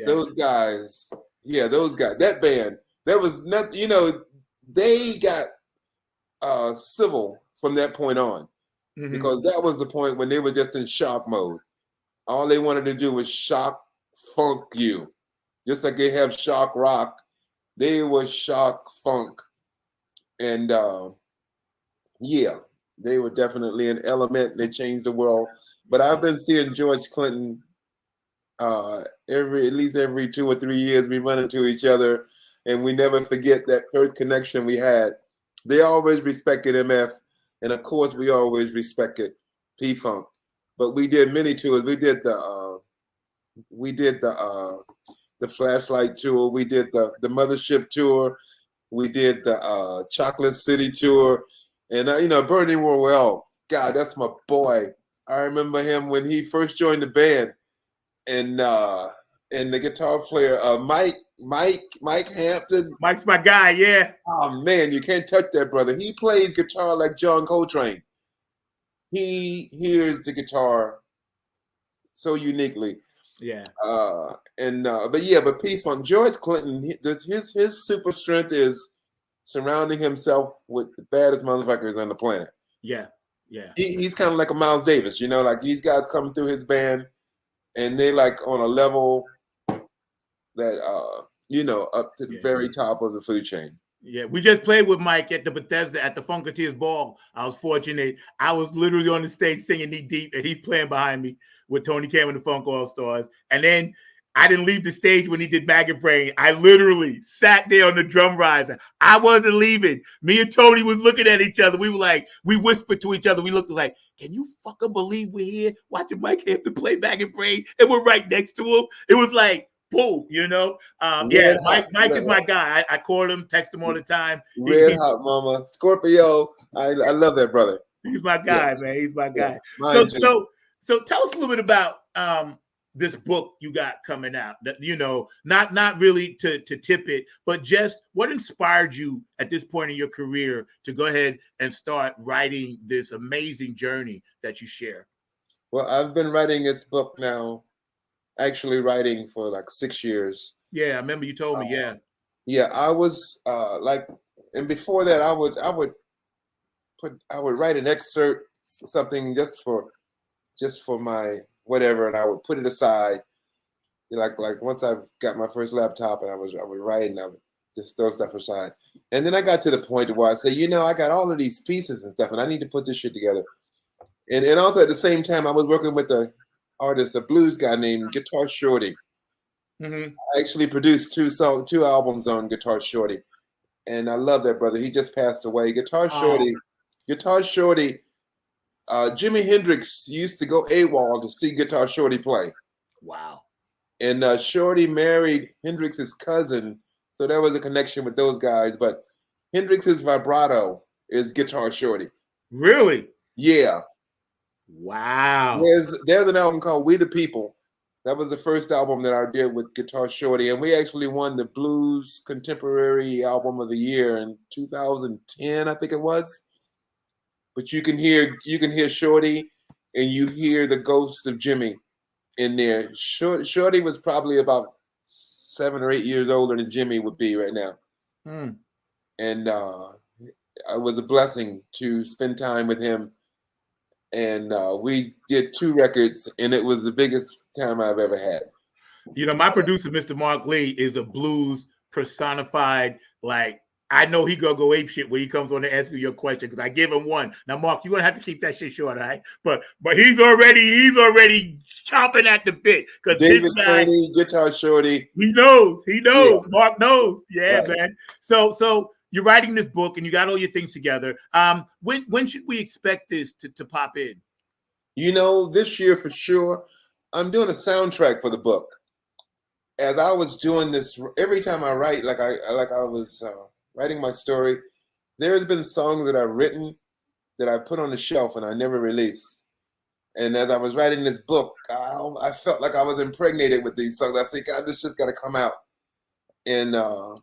Those guys, that band, there was nothing. They got civil from that point on, because that was the point when they were just in shock mode. All they wanted to do was shock funk you, just like they have shock rock. They were shock funk, and they were definitely an element. They changed the world. But I've been seeing George Clinton at least every 2 or 3 years. We run into each other, and we never forget that first connection we had. They always respected MF, and of course we always respected P-Funk. But we did many tours. We did the Flashlight tour. We did the Mothership tour. We did the Chocolate City tour. And Bernie Worrell, God, that's my boy. I remember him when he first joined the band, and the guitar player Mike Hampton. Mike's my guy, yeah. Oh man, you can't touch that brother. He plays guitar like John Coltrane. He hears the guitar so uniquely. Yeah. But P-Funk, George Clinton, his super strength is surrounding himself with the baddest motherfuckers on the planet. Yeah. He's kind of like a Miles Davis, like these guys coming through his band, and they like on a level that up to the very top of the food chain. Yeah, we just played with Mike at the Bethesda at the Funketeers Ball. I was fortunate. I was literally on the stage singing Knee Deep, and he's playing behind me with Tony Cameron and the Funk All Stars. And then I didn't leave the stage when he did Maggot Brain. I literally sat there on the drum riser. I wasn't leaving. Me and Tony was looking at each other. We were like, we whispered to each other. We looked like, can you fucking believe we're here watching Mike Hampton play Maggot Brain? And we're right next to him. It was like, boom, Mike is my guy. I call him, text him all the time. Red Hot Mama, Scorpio. I love that brother. He's my guy, man. He's my guy. Yeah, so tell us a little bit about this book you got coming out. That not really to tip it, but just what inspired you at this point in your career to go ahead and start writing this amazing journey that you share. Well, I've been writing this book now. Actually writing for like 6 years. Yeah, I remember you told me. Yeah, I was and before that, I would write an excerpt, something just for my whatever, and I would put it aside. Like once I got my first laptop, and I would write, and I would just throw stuff aside. And then I got to the point where I said, I got all of these pieces and stuff, and I need to put this shit together. And also at the same time, I was working with a blues guy named Guitar Shorty. I actually produced two albums on Guitar Shorty, and I love that brother. He just passed away. Guitar Shorty. Jimi Hendrix used to go AWOL to see Guitar Shorty play. Wow. And Shorty married Hendrix's cousin, so there was a connection with those guys. But Hendrix's vibrato is Guitar Shorty. Really? Yeah. Wow. There's an album called We the People. That was the first album that I did with Guitar Shorty, and we actually won the Blues Contemporary Album of the Year in 2010, I think it was. But you can hear Shorty, and you hear the ghost of Jimmy in there. Shorty was probably about 7 or 8 years older than Jimmy would be right now. And it was a blessing to spend time with him. And we did 2 records, and it was the biggest time I've ever had. My producer, Mr. Mark Lee, is a blues personified. Like, I know he gonna go apeshit when he comes on to ask you your question, because I give him one. Now, Mark, you're gonna have to keep that shit short, all right? But he's already chomping at the bit, because David this guy, Guitar Shorty, he knows. Yeah. Mark knows. Yeah, right. Man. So you're writing this book, and you got all your things together. When should we expect this to pop in? This year for sure. I'm doing a soundtrack for the book. As I was doing this, every time I write, I was writing my story, there's been songs that I've written that I put on the shelf and I never released. And as I was writing this book, I felt like I was impregnated with these songs. I said, God, this just got to come out. And all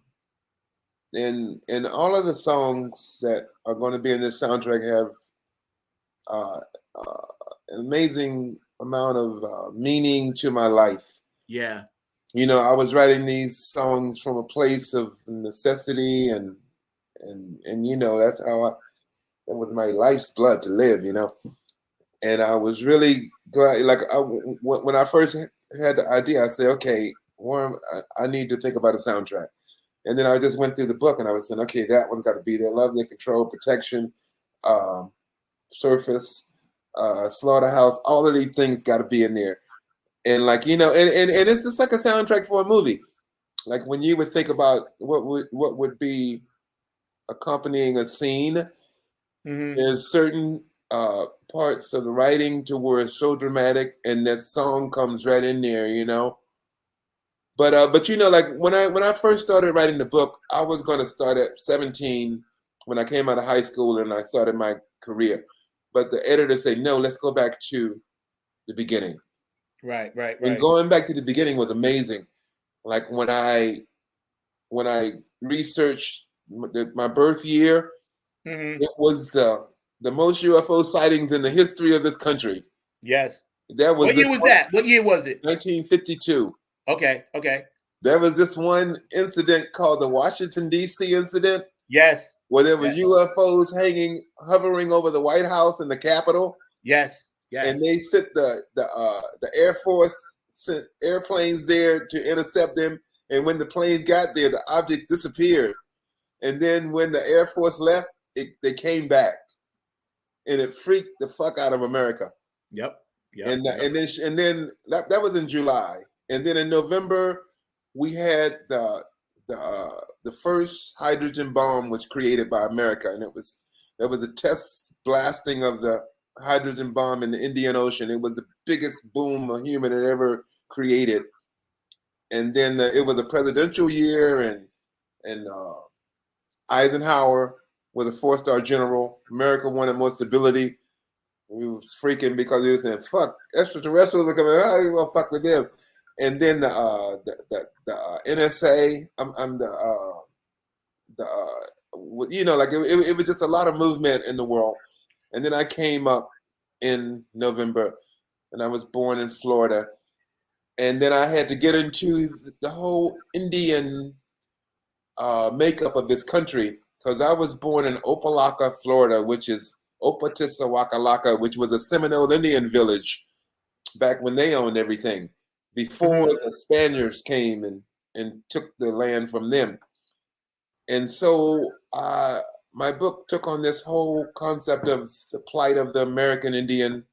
of the songs that are going to be in this soundtrack have an amazing amount of meaning to my life. Yeah. You know, I was writing these songs from a place of necessity and you know, that's how that was my life's blood to live, you know. And I was really glad, like when I first had the idea, I said, okay, Warren, I need to think about a soundtrack. And then I just went through the book and I was saying, okay, that one's got to be there. Love and Control, Protection, Surface, Slaughterhouse, all of these things got to be in there. And like, you know, and it's just like a soundtrack for a movie. Like when you would think about what would be accompanying a scene, there's certain parts of the writing to where it's so dramatic and that song comes right in there, you know. But you know, like when I first started writing the book, I was going to start at 17 when I came out of high school and I started my career. But the editor said, no, let's go back to the beginning. Right. And going back to the beginning was amazing. Like when I researched my birth year, it was the most UFO sightings in the history of this country. Yes. That was what year was that? What year was it? 1952. Okay. There was this one incident called the Washington, D.C. incident. Yes. Where there were UFOs hovering over the White House and the Capitol. Yes. And they sent the Air Force sent airplanes there to intercept them. And when the planes got there, the objects disappeared. And then when the Air Force left, they came back. And it freaked the fuck out of America. Yep. And then that was in July. And then in November, we had the first hydrogen bomb was created by America, and there was a test blasting of the hydrogen bomb in the Indian Ocean. It was the biggest boom a human had ever created. And then it was a presidential year, and Eisenhower was a 4-star general. America wanted more stability. We was freaking because he was saying, "Fuck, extraterrestrials are coming. How you gonna fuck with them?" And then the NSA, you know, like it was just a lot of movement in the world. And then I came up in November, and I was born in Florida. And then I had to get into the whole Indian makeup of this country because I was born in Opelika, Florida, which is Opatisawakalaka, which was a Seminole Indian village back when they owned everything, before the Spaniards came and took the land from them. And so my book took on this whole concept of the plight of the American Indian.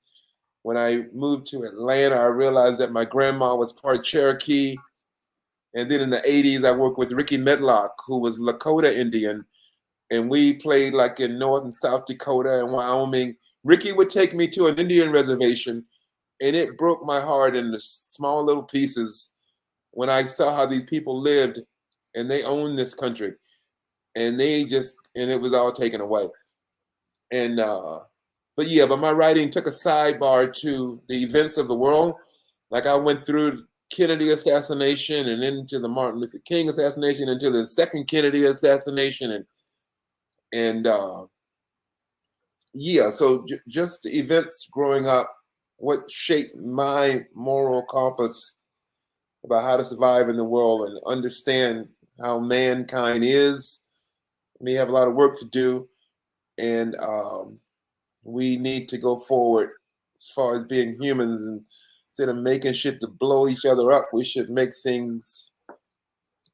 When I moved to Atlanta, I realized that my grandma was part Cherokee. And then in the 80s, I worked with Ricky Medlock, who was Lakota Indian. And we played like in North and South Dakota and Wyoming. Ricky would take me to an Indian reservation, and it broke my heart into small little pieces when I saw how these people lived, and they owned this country, and it was all taken away. And but my writing took a sidebar to the events of the world. Like I went through Kennedy assassination and into the Martin Luther King assassination, into the second Kennedy assassination, so just the events growing up, what shaped my moral compass about how to survive in the world and understand how mankind is. We have a lot of work to do, and we need to go forward as far as being humans. And instead of making shit to blow each other up, we should make things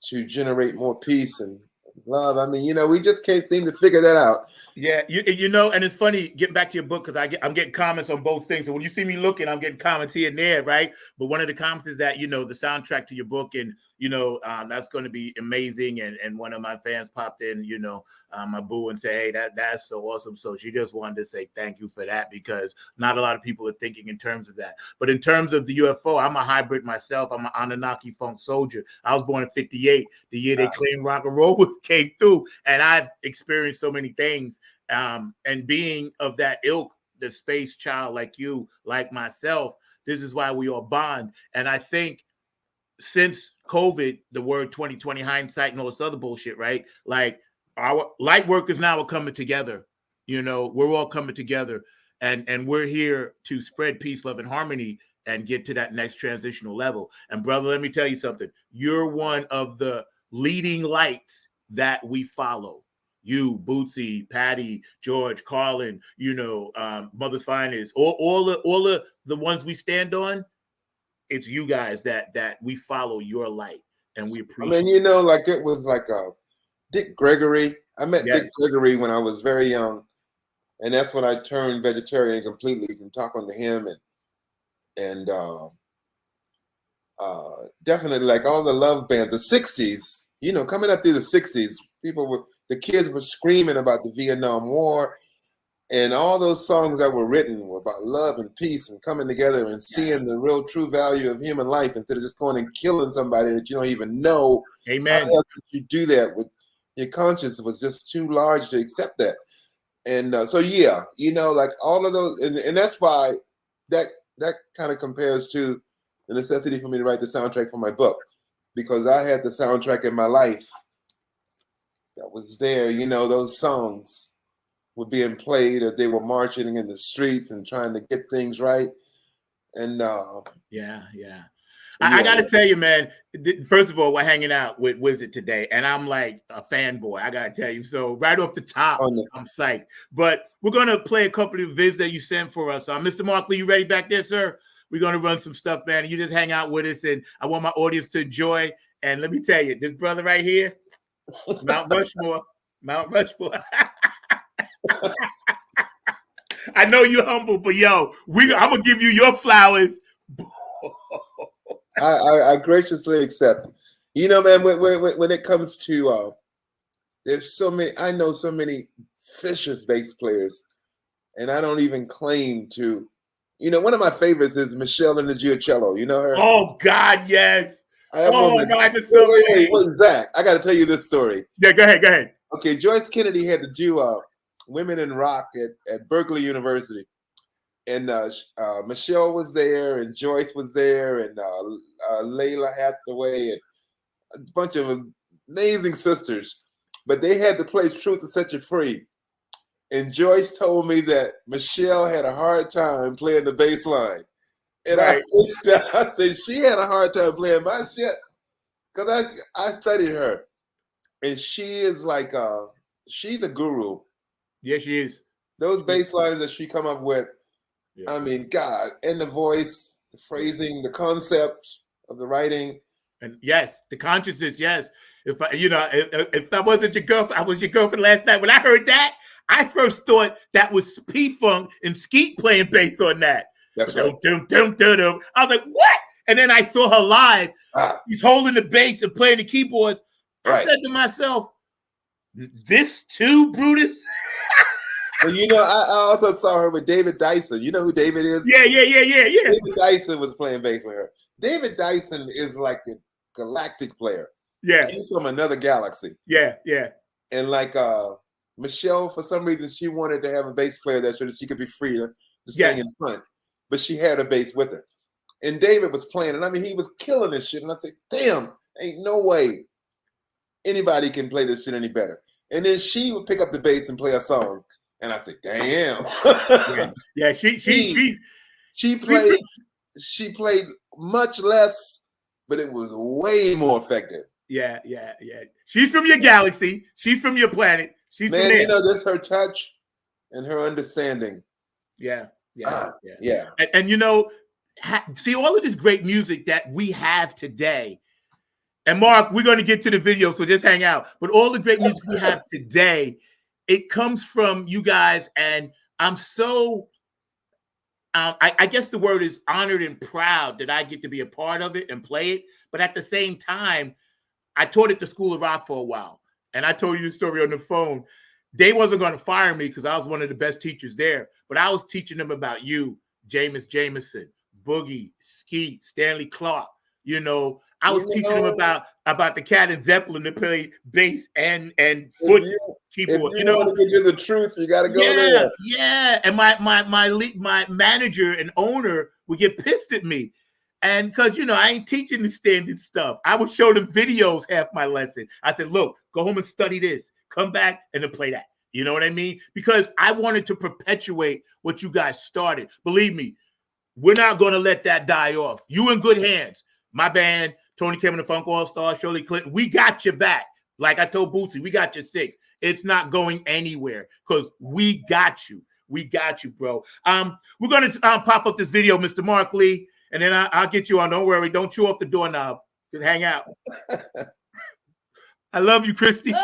to generate more peace and love. I mean, you know, we just can't seem to figure that out. Yeah, you know, and it's funny getting back to your book because I'm getting comments on both things. So when you see me looking, I'm getting comments here and there, right? But one of the comments is that, you know, the soundtrack to your book, and you know, that's going to be amazing. And one of my fans popped in, you know, my boo, and say, hey, that's so awesome. So she just wanted to say thank you for that, because not a lot of people are thinking in terms of that. But in terms of the UFO, I'm a hybrid myself. I'm an Anunnaki funk soldier. I was born in '58, the year they claimed rock and roll came through, and I've experienced so many things And being of that ilk, the space child like you, like myself, this is why we all bond. And I think since COVID, the word 2020 hindsight and all this other bullshit, right? Like our light workers now are coming together. You know, we're all coming together, and we're here to spread peace, love, and harmony and get to that next transitional level. And brother, let me tell you something. You're one of the leading lights that we follow. You, Bootsy, Patty, George, Carlin, you know, Mother's Finest, all the ones we stand on. It's you guys that we follow your light, and we appreciate. I mean, you know, like it was like Dick Gregory. I met Yes. Dick Gregory when I was very young, and that's when I turned vegetarian completely from talking to him, and definitely like all the love bands, the '60s. You know, coming up through the '60s, the kids were screaming about the Vietnam War. And all those songs that were written were about love and peace and coming together and seeing the real true value of human life instead of just going and killing somebody that you don't even know. Amen. How else could you do that? With your conscience was just too large to accept that. And so, yeah, you know, like all of those, and that's why that kind of compares to the necessity for me to write the soundtrack for my book, because I had the soundtrack in my life that was there. You know, those songs were being played as they were marching in the streets and trying to get things right. And yeah. I got to tell you, man, first of all, we're hanging out with Wyzard today, and I'm like a fanboy. I got to tell you. So right off the top, I'm psyched. But we're going to play a couple of vids that you sent for us. Mr. Markley, you ready back there, sir? We're going to run some stuff, man. You just hang out with us, and I want my audience to enjoy. And let me tell you, this brother right here, Mount Rushmore. I know you're humble, but yo, I'm gonna give you your flowers. I graciously accept. You know, man, when it comes to there's so many. I know so many vicious bass players, and I don't even claim to. You know, one of my favorites is Michelle and the Giucello. You know her? Oh God, yes. Wait, Zach, I got to tell you this story. Yeah, go ahead. Okay, Joyce Kennedy had to do Women in Rock at Berkeley University. And Michelle was there, and Joyce was there, and Layla Hathaway, and a bunch of amazing sisters. But they had to play Truth to Set You Free. And Joyce told me that Michelle had a hard time playing the bass line. And right. I said she had a hard time playing my shit because I studied her. And she is like, she's a guru. Yeah, she is. Those bass lines that she come up with, I mean, God, and the voice, the phrasing, the concept of the writing. And yes, the consciousness, yes. If I wasn't your girlfriend, I was your girlfriend last night. When I heard that, I first thought that was P-Funk and Skeet playing bass on that. That's right. I was like, what? And then I saw her live. He's holding the bass and playing the keyboards. I said to myself, this too, Brutus? Well, you know, I also saw her with David Dyson. You know who David is? Yeah. David Dyson was playing bass with her. David Dyson is like a galactic player. Yeah. He's from another galaxy. Yeah. And like Michelle, for some reason, she wanted to have a bass player there so that she could be free to sing in front. But she had a bass with her. And David was playing, and I mean, he was killing this shit. And I said, damn, ain't no way anybody can play this shit any better. And then she would pick up the bass and play a song. And I said, damn. Yeah, she played much less, but it was way more effective. Yeah. She's from your galaxy. She's from your planet. She's from there. You know, that's her touch and her understanding. Yeah. And you know, see all of this great music that we have today. And Mark, we're going to get to the video, so just hang out. But all the great music we have today, it comes from you guys, and I'm so, I guess the word is honored and proud that I get to be a part of it and play it. But at the same time, I taught at the School of Rock for a while, and I told you the story on the phone. They wasn't going to fire me because I was one of the best teachers there, but I was teaching them about you, Jameis Jameson, Boogie, Skeet, Stanley Clark. You know, I was teaching them about the Cat and Zeppelin to play bass and foot keyboard. If you want to get the truth, you got to go there. Yeah. And my manager and owner would get pissed at me. And because, I ain't teaching the standard stuff. I would show them videos half my lesson. I said, look, go home and study this. Come back and then play that. You know what I mean? Because I wanted to perpetuate what you guys started. Believe me, we're not going to let that die off. You in good hands. My band, Tony Kim and the Funk All-Stars, Shirley Clinton, we got your back. Like I told Bootsy, we got your 6. It's not going anywhere because we got you. We got you, bro. We're going to pop up this video, Mr. Mark Lee, and then I'll get you on. Don't worry. Don't chew off the doorknob. Just hang out. I love you, Christy.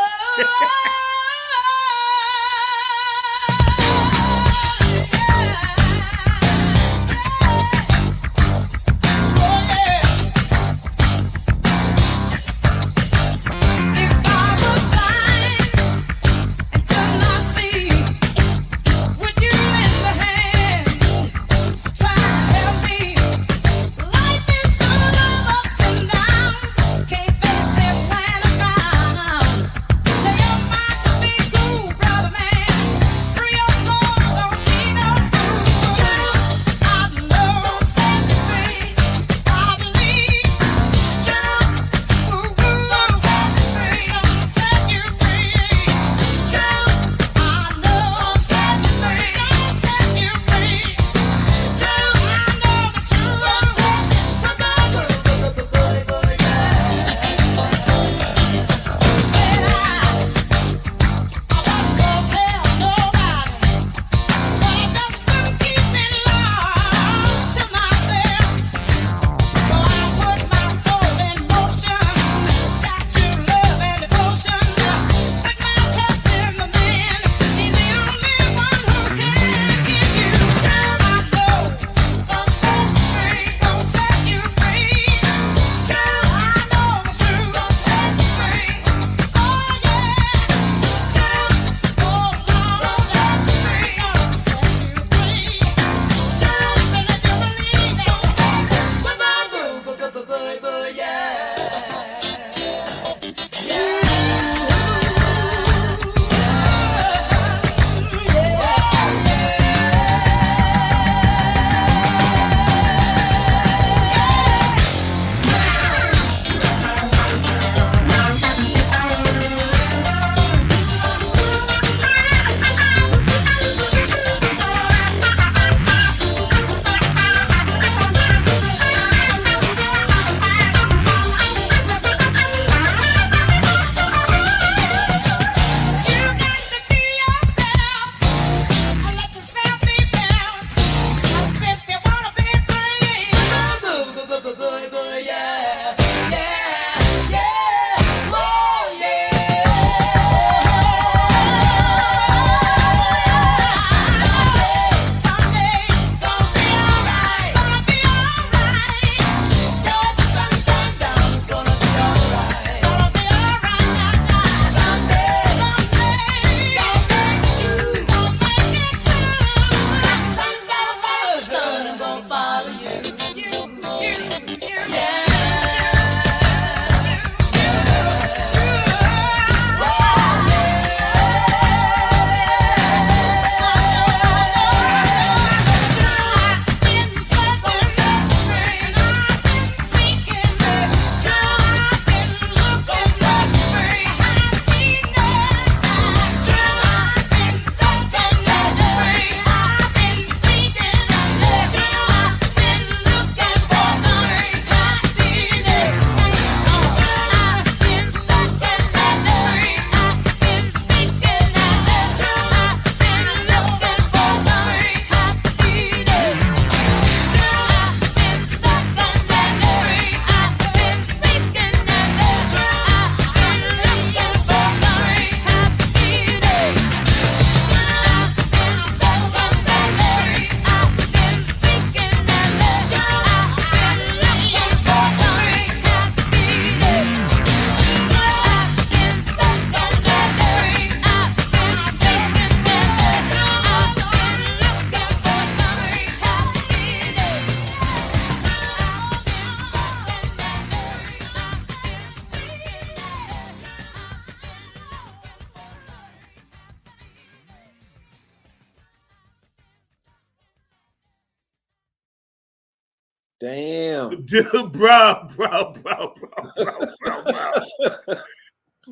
Damn. Dude, bro.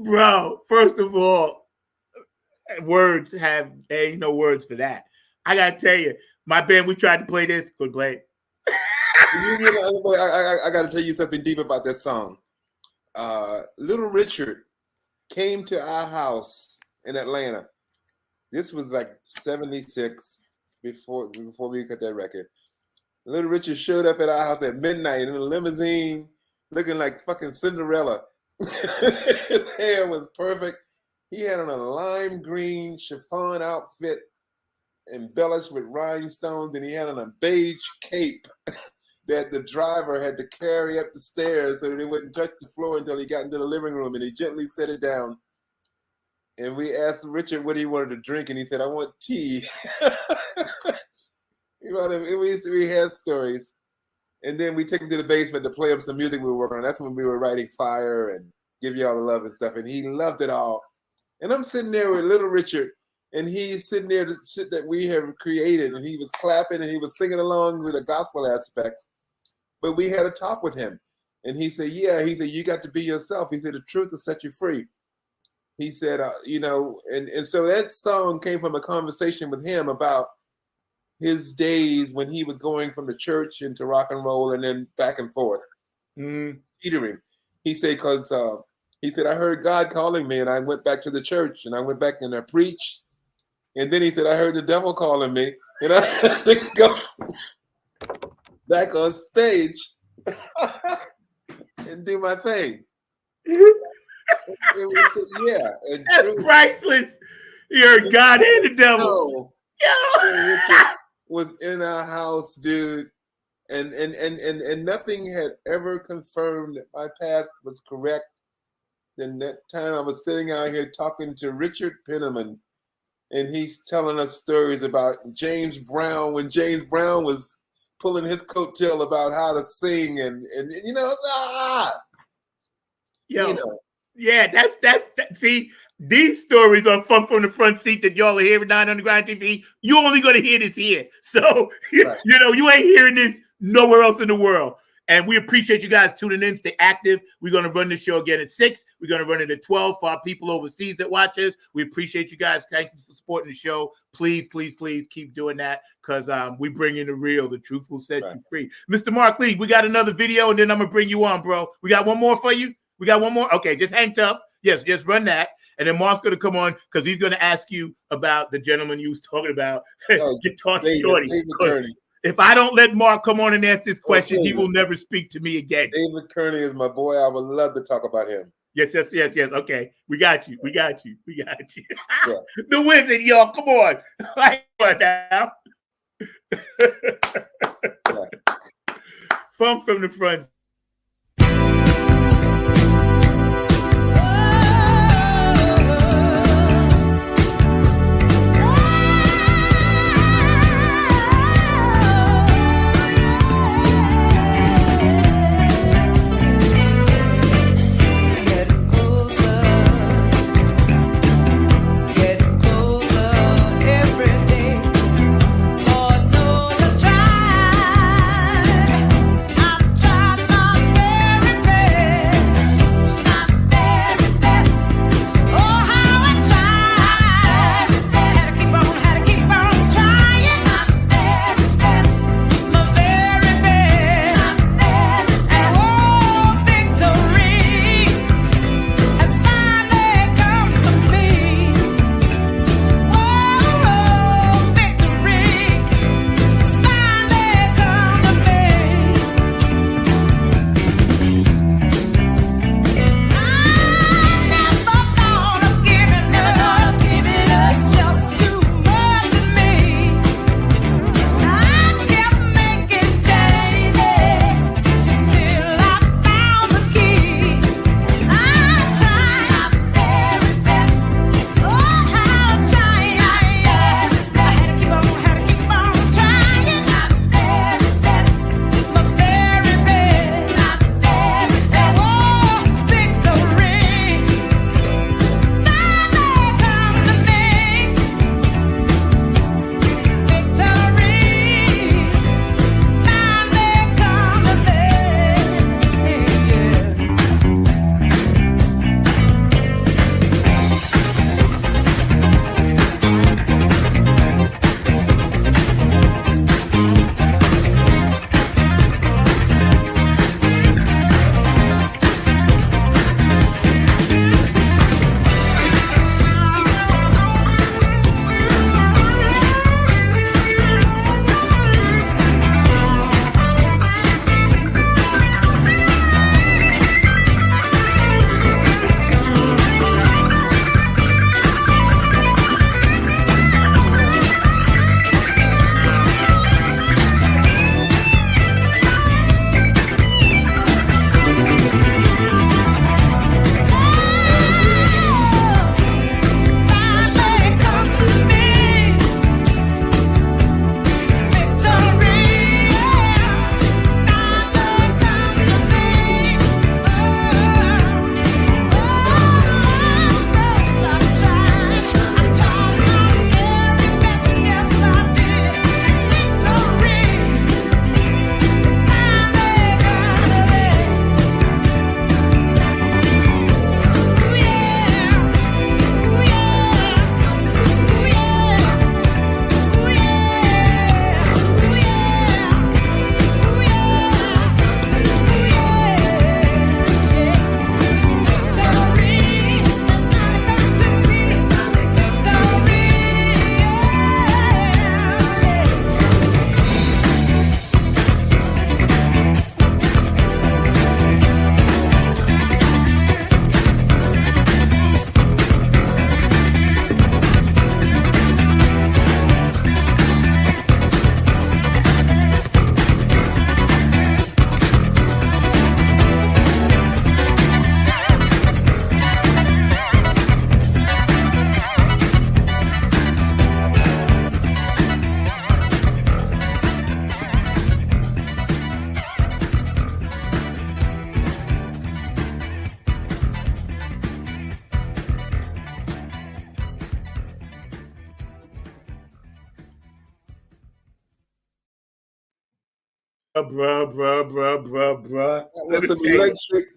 Bro, first of all, there ain't no words for that. I gotta tell you, my band, we tried to play this, couldn't play it. I gotta tell you something deep about that song. Little Richard came to our house in Atlanta. This was like 76 before we got that record. Little Richard showed up at our house at midnight in a limousine looking like fucking Cinderella. His hair was perfect. He had on a lime green chiffon outfit embellished with rhinestones, and he had on a beige cape that the driver had to carry up the stairs so that it wouldn't touch the floor until he got into the living room, and he gently set it down. And we asked Richard what he wanted to drink, and he said, "I want tea." We had stories. And then we took him to the basement to play him some music we were working on. That's when we were writing Fire and Give You All the Love and stuff. And he loved it all. And I'm sitting there with Little Richard, and he's sitting there, the shit that we have created, and he was clapping and he was singing along with the gospel aspects. But we had a talk with him. And he said, you got to be yourself. He said, the truth will set you free. He said, and so that song came from a conversation with him about his days when he was going from the church into rock and roll and then back and forth. Teetering. He said, I heard God calling me, and I went back to the church, and I went back and I preached. And then he said, I heard the devil calling me, and I had to go back on stage and do my thing. And we said, that's priceless. You heard God and the devil. Was in our house, dude, and nothing had ever confirmed that my path was correct. Then that time I was sitting out here talking to Richard Penniman, and he's telling us stories about James Brown when James Brown was pulling his coattail about how to sing, and yeah, that's see. These stories on Funk from the Front Seat that y'all are hearing on Underground TV, you're only going to hear this here. So, right. You ain't hearing this nowhere else in the world. And we appreciate you guys tuning in. Stay active. We're going to run the show again at 6. We're going to run it at 12 for our people overseas that watch us. We appreciate you guys. Thank you for supporting the show. Please, please, please keep doing that, because we bring in the real. The truth will set you free. Mr. Mark Lee, we got another video, and then I'm going to bring you on, bro. We got one more for you? We got one more? Okay, just hang tough. Yes, just run that. And then Mark's going to come on because he's going to ask you about the gentleman you was talking about, Guitar Shorty. If I don't let Mark come on and ask this question, he will never speak to me again. David Kearney is my boy. I would love to talk about him. Yes. Okay, we got you. Yeah. The Wizard, y'all. Come on. Now. Funk from the Front. Lord knows I tried. Bruh.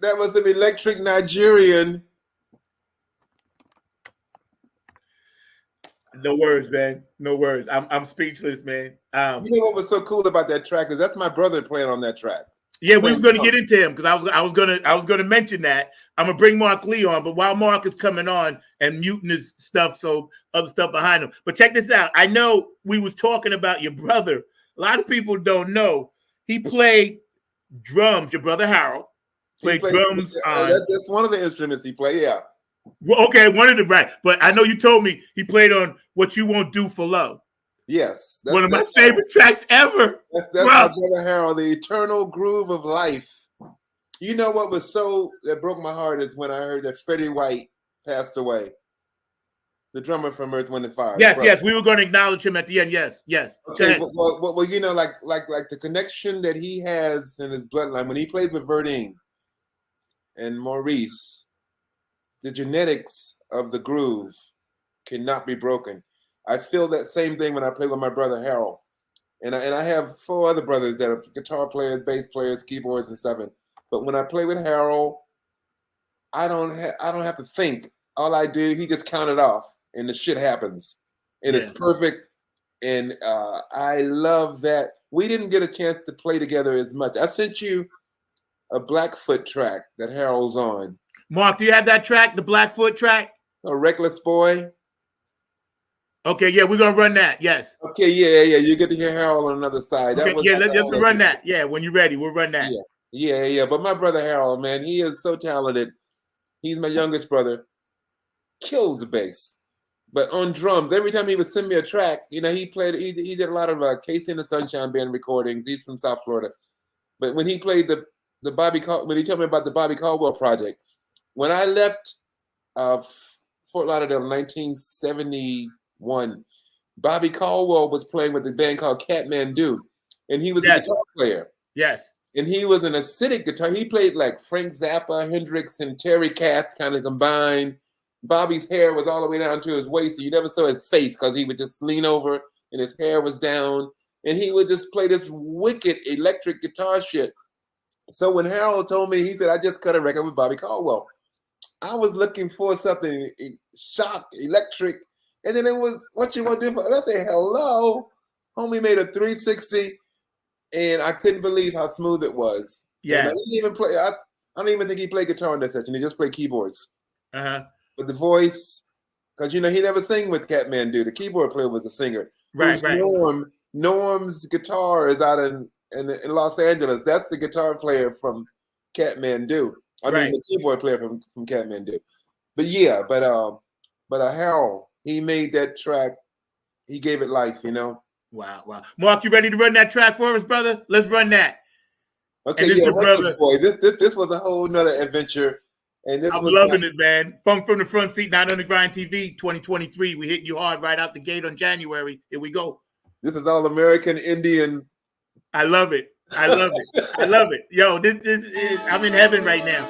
That was some electric Nigerian. No words, man. No words. I'm speechless, man. You know what was so cool about that track is that's my brother playing on that track. Yeah, we were going to get into him because I was gonna mention that. I'm gonna bring Mark Lee on, but while Mark is coming on and muting his stuff, so other stuff behind him. But check this out. I know we was talking about your brother. A lot of people don't know he played drums. Your brother Harold played drums. That's one of the instruments he played. Yeah. Well, okay, one of the right. But I know you told me he played on "What You Won't Do for Love." Yes, one of my favorite tracks ever. That's my brother Harold, the eternal groove of life. You know what was that broke my heart is when I heard that Freddie White passed away, the drummer from Earth, Wind and Fire. Yes, we were going to acknowledge him at the end. Yes. Okay, well, you know, like the connection that he has in his bloodline when he played with Verdine and Maurice, the genetics of the groove cannot be broken. I feel that same thing when I play with my brother Harold, and I have 4 other brothers that are guitar players, bass players, keyboards, and stuff. But when I play with Harold, I don't have to think. All I do, he just count it off, and the shit happens, and it's perfect. And I love that we didn't get a chance to play together as much. I sent you a Blackfoot track that Harold's on. Mark, do you have that track, the Blackfoot track? A Reckless Boy. Okay, yeah, we're gonna run that. Yes. Okay, yeah. You get to hear Harold on another side. Okay, let's run that. Yeah, when you're ready, we'll run that. Yeah. But my brother Harold, man, he is so talented. He's my youngest brother. Kills the bass, but on drums. Every time he would send me a track, you know, he did a lot of Casey and the Sunshine Band recordings. He's from South Florida, but when he played when he told me about the Bobby Caldwell project, when I left Fort Lauderdale in 1971, Bobby Caldwell was playing with a band called Kathmandu, and he was a guitar player. Yes. And he was an acidic guitar. He played like Frank Zappa, Hendrix, and Terry Kath kind of combined. Bobby's hair was all the way down to his waist, so you never saw his face because he would just lean over and his hair was down. And he would just play this wicked electric guitar shit. So when Harold told me, he said, I just cut a record with Bobby Caldwell. I was looking for something shock, electric. And then it was, what you want to do for? And I said, hello. Homie made a 360. And I couldn't believe how smooth it was. Yeah. He didn't even play. I don't even think he played guitar in that session. He just played keyboards. Uh-huh. But the voice, because, you know, he never sang with Kathmandu. The keyboard player was a singer. Right. Norm's guitar is out in Los Angeles. That's the guitar player from Kathmandu. I mean, the keyboard player from Kathmandu. But yeah, but Harold, he made that track. He gave it life, you know. Wow. Mark, you ready to run that track for us, brother? Let's run that. Okay, yeah, brother. Boy, this was a whole nother adventure. And I'm loving it, man. Funk from the Front Seat, Not on the Grind TV 2023. We hit you hard right out the gate on January. Here we go. This is all American Indian. I love it. Yo, this is, I'm in heaven right now.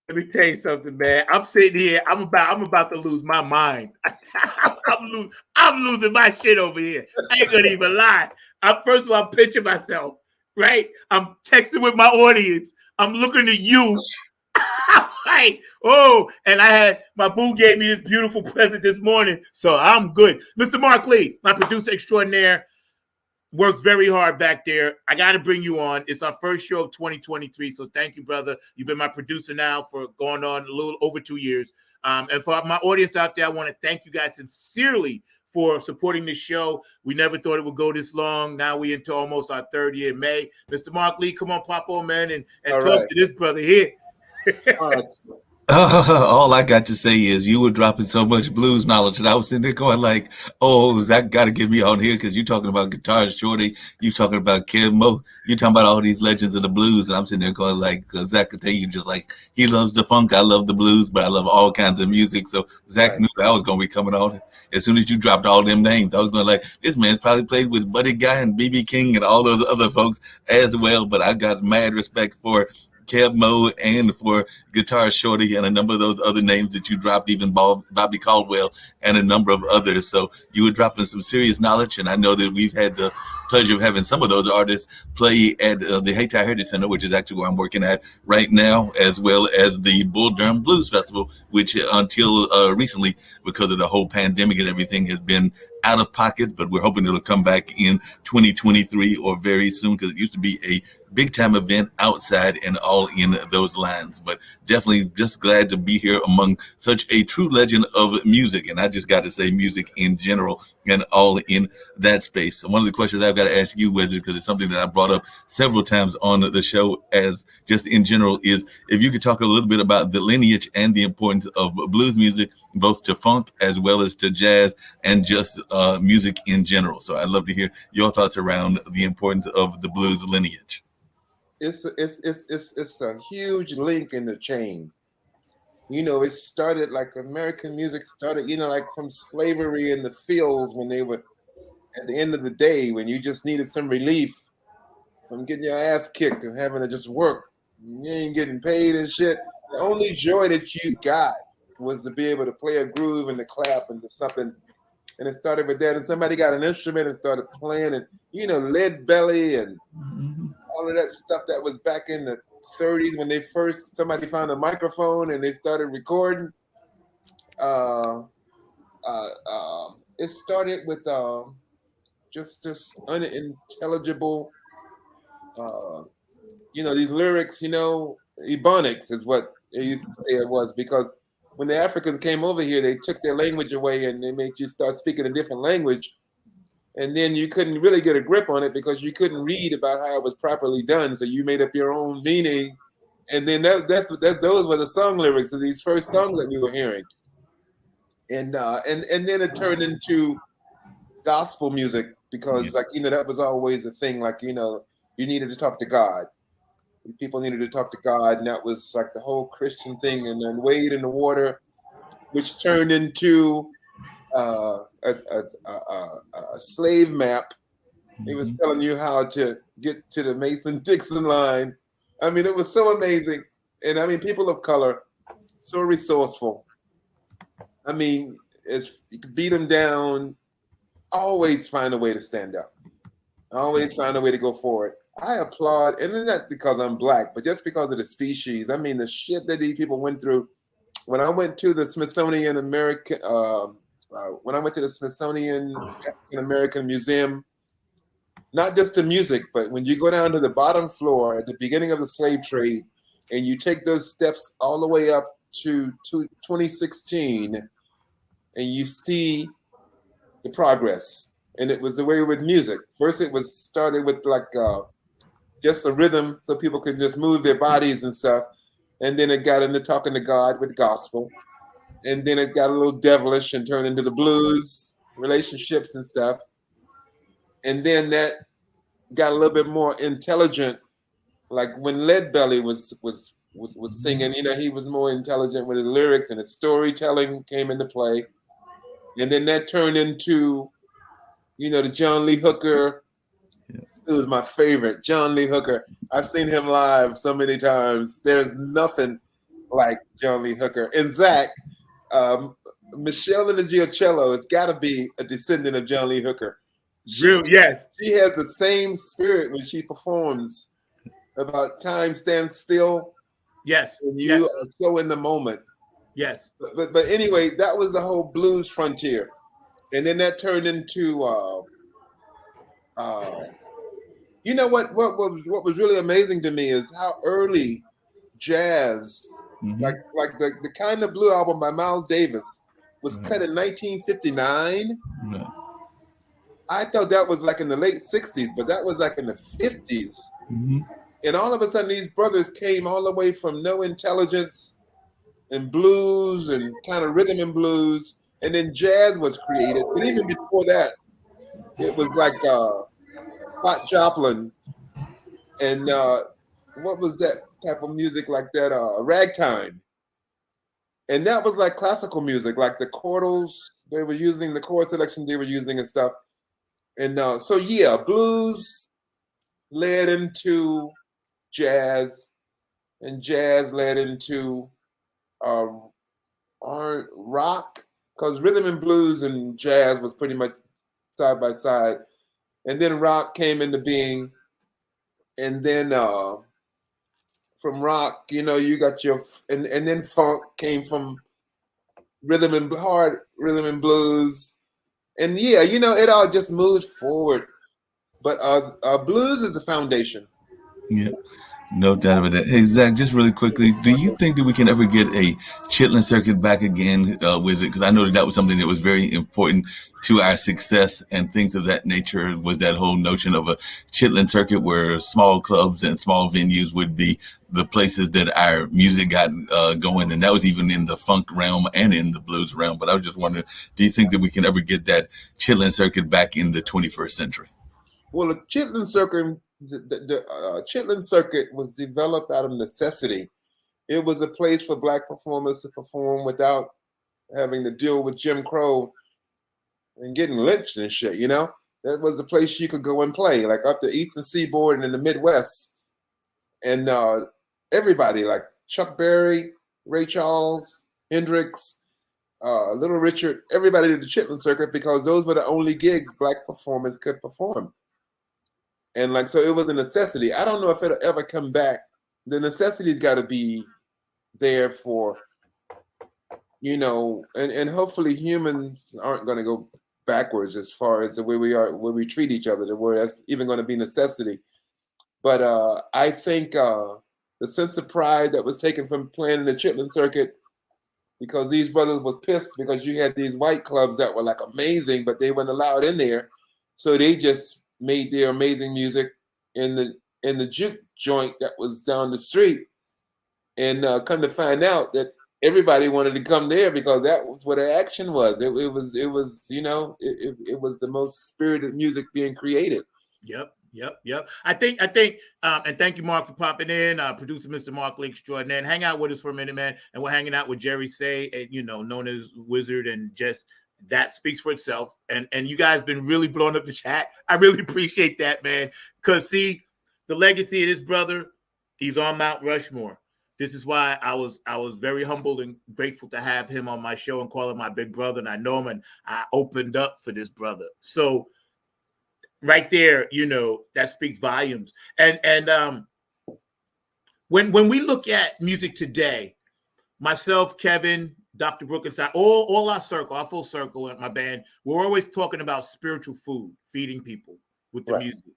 Let me tell you something, man. I'm sitting here. I'm about to lose my mind. I'm losing my shit over here. I ain't gonna even lie. First of all, I'm picturing myself, right? I'm texting with my audience. I'm looking at you. Right. Oh, and my boo gave me this beautiful present this morning, so I'm good. Mr. Mark Lee, my producer extraordinaire, works very hard back there. I got to bring you on. It's our first show of 2023. So thank you, brother. You've been my producer now for going on a little over 2 years. And for my audience out there, I want to thank you guys sincerely for supporting this show. We never thought it would go this long. Now we into almost our third year in May. Mr. Mark Lee, come on, pop on, man, and talk to this brother here. All right. All I got to say is you were dropping so much blues knowledge, and I was sitting there going like, "Oh, Zach got to get me on here because you're talking about Guitar Shorty, you talking about Kev Mo, you talking about all these legends of the blues." And I'm sitting there going like, Zach could tell you just like he loves the funk, I love the blues, but I love all kinds of music. So Zach knew that I was going to be coming on. As soon as you dropped all them names, I was going like, this man's probably played with Buddy Guy and BB King and all those other folks as well. But I got mad respect for Kev Mo and for Guitar Shorty and a number of those other names that you dropped, even Bobby Caldwell and a number of others. So you were dropping some serious knowledge, and I know that we've had the pleasure of having some of those artists play at the Hayti Heritage Center, which is actually where I'm working at right now, as well as the Bull Durham Blues Festival, which until recently, because of the whole pandemic and everything, has been out of pocket, but we're hoping it'll come back in 2023 or very soon, because it used to be a big time event outside and all in those lines. But definitely just glad to be here among such a true legend of music. And I just got to say music in general and all in that space. So one of the questions I've got to ask you, Wyzard, because it's something that I brought up several times on the show as just in general, is if you could talk a little bit about the lineage and the importance of blues music, both to funk as well as to jazz and just music in general. So I'd love to hear your thoughts around the importance of the blues lineage. It's a huge link in the chain. You know, it started like American music started, you know, like from slavery in the fields when they were at the end of the day, when you just needed some relief from getting your ass kicked and having to just work. You ain't getting paid and shit. The only joy that you got was to be able to play a groove and to clap and to something. And it started with that. And somebody got an instrument and started playing, and, you know, Lead Belly and all of that stuff that was back in the 30s when somebody found a microphone and they started recording. It started with just this unintelligible, you know, these lyrics, you know, Ebonics is what they used to say it was, because when the Africans came over here, they took their language away and they made you start speaking a different language. And then you couldn't really get a grip on it because you couldn't read about how it was properly done. So you made up your own meaning. And then those were the song lyrics of these first songs that we were hearing. And then it turned into gospel music because, like, you know, that was always a thing. Like, you know, you needed to talk to God. People needed to talk to God. And that was like the whole Christian thing. And then Wade in the Water, which turned into a slave map. He was telling you how to get to the Mason-Dixon line. I mean, it was so amazing. And I mean, people of color, so resourceful. I mean, you could beat them down, always find a way to stand up. Always find a way to go forward. I applaud, and not because I'm black, but just because of the species. I mean, the shit that these people went through. When I went to the Smithsonian African American Museum, not just the music, but when you go down to the bottom floor at the beginning of the slave trade, and you take those steps all the way up to 2016, and you see the progress. And it was the way with music. First, it was started with like just a rhythm, so people could just move their bodies and stuff. And then it got into talking to God with gospel. And then it got a little devilish and turned into the blues, relationships and stuff. And then that got a little bit more intelligent. Like when Lead Belly was singing, you know, he was more intelligent with his lyrics, and his storytelling came into play. And then that turned into, you know, the John Lee Hooker. It was my favorite, John Lee Hooker. I've seen him live so many times. There's nothing like John Lee Hooker. And Zach, Michelle in the Giocello has got to be a descendant of John Lee Hooker. Yes. She has the same spirit when she performs about time stands still. Yes. And you are so in the moment. Yes. But anyway, that was the whole blues frontier. And then that turned into you know what was really amazing to me is how early jazz, like the Kind of Blue album by Miles Davis was cut in 1959. I thought that was like in the late 60s, but that was like in the 50s. And all of a sudden these brothers came all the way from no intelligence and blues and kind of rhythm and blues, and then jazz was created. But even before that, it was like Hot Joplin and what was that type of music like that? Ragtime. And that was like classical music, like the chordals they were using, the chord selection they were using and stuff. And so yeah, blues led into jazz, and jazz led into rock, because rhythm and blues and jazz was pretty much side by side. And then rock came into being. And then from rock, you got and then funk came from hard rhythm and blues. And yeah, it all just moves forward. But blues is the foundation. Yeah. No doubt about that. Hey, Zach, just really quickly, do you think that we can ever get a Chitlin circuit back again, Wyzard? Because I know that was something that was very important to our success and things of that nature, was that whole notion of a Chitlin circuit where small clubs and small venues would be the places that our music got going. And that was even in the funk realm and in the blues realm. But I was just wondering, do you think that we can ever get that Chitlin circuit back in the 21st century? Well, the Chitlin circuit... The Chitlin circuit was developed out of necessity. It was a place for Black performers to perform without having to deal with Jim Crow and getting lynched and shit, That was the place you could go and play, like up the Eastern Seaboard and in the Midwest. And everybody, like Chuck Berry, Ray Charles, Hendrix, Little Richard, everybody did the Chitlin circuit because those were the only gigs Black performers could perform. And so it was a necessity. I don't know if it'll ever come back. The necessity's got to be there for, and hopefully humans aren't going to go backwards as far as the way we are, where we treat each other, where that's even going to be necessity. But I think the sense of pride that was taken from playing in the Chitlin circuit, because these brothers were pissed because you had these white clubs that were like amazing, but they weren't allowed in there. So they just made their amazing music in the juke joint that was down the street, and come to find out that everybody wanted to come there because that was where the action was. It was the most spirited music being created. Yep. I think, and thank you, Mark, for popping in. Producer Mr. Mark Lake Extraordinaire. Hang out with us for a minute, man. And we're hanging out with Jerry Say, known as Wyzard, and just. That speaks for itself. And you guys been really blowing up the chat. I really appreciate that, man. Because, see, the legacy of this brother, he's on Mount Rushmore. This is why I was very humbled and grateful to have him on my show and call him my big brother. And I know him, and I opened up for this brother. So right there, that speaks volumes. And when we look at music today, myself, Kevin, Dr. Brooke and all our circle, our full circle at my band, we're always talking about spiritual food, feeding people with the music.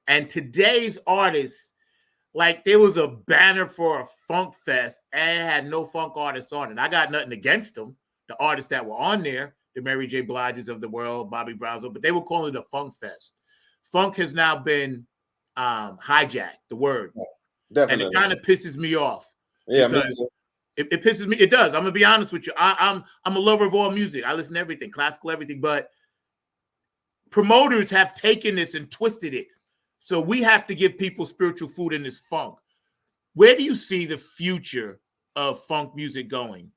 And today's artists, like there was a banner for a funk fest and it had no funk artists on it. I got nothing against them, the artists that were on there, the Mary J. Bliges of the world, Bobby Brown's, but they were calling it a funk fest. Funk has now been hijacked, the word. Definitely. And it kind of pisses me off. Yeah, It pisses me. It does. I'm gonna be honest with you. I'm a lover of all music. I listen to everything, classical, everything. But promoters have taken this and twisted it. So we have to give people spiritual food in this funk. Where do you see the future of funk music going?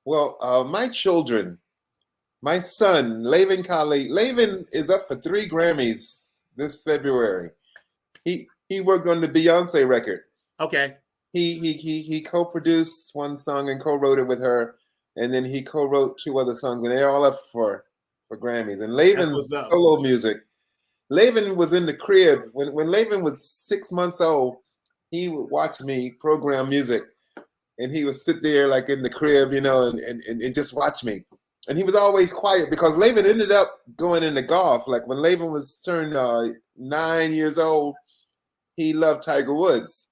Well, my children, my son, Laven Kali, Laven is up for 3 Grammys this February. He worked on the Beyonce record. Okay. he co-produced one song and co-wrote it with her, and then he co-wrote 2 other songs, and they're all up for Grammys. And Laven's solo music. Laven was in the crib when Laven was 6 months old. He would watch me program music, and he would sit there like in the crib, you know, and just watch me. And he was always quiet because Laven ended up going into golf. Like when Laven was turned 9 years old, he loved Tiger Woods,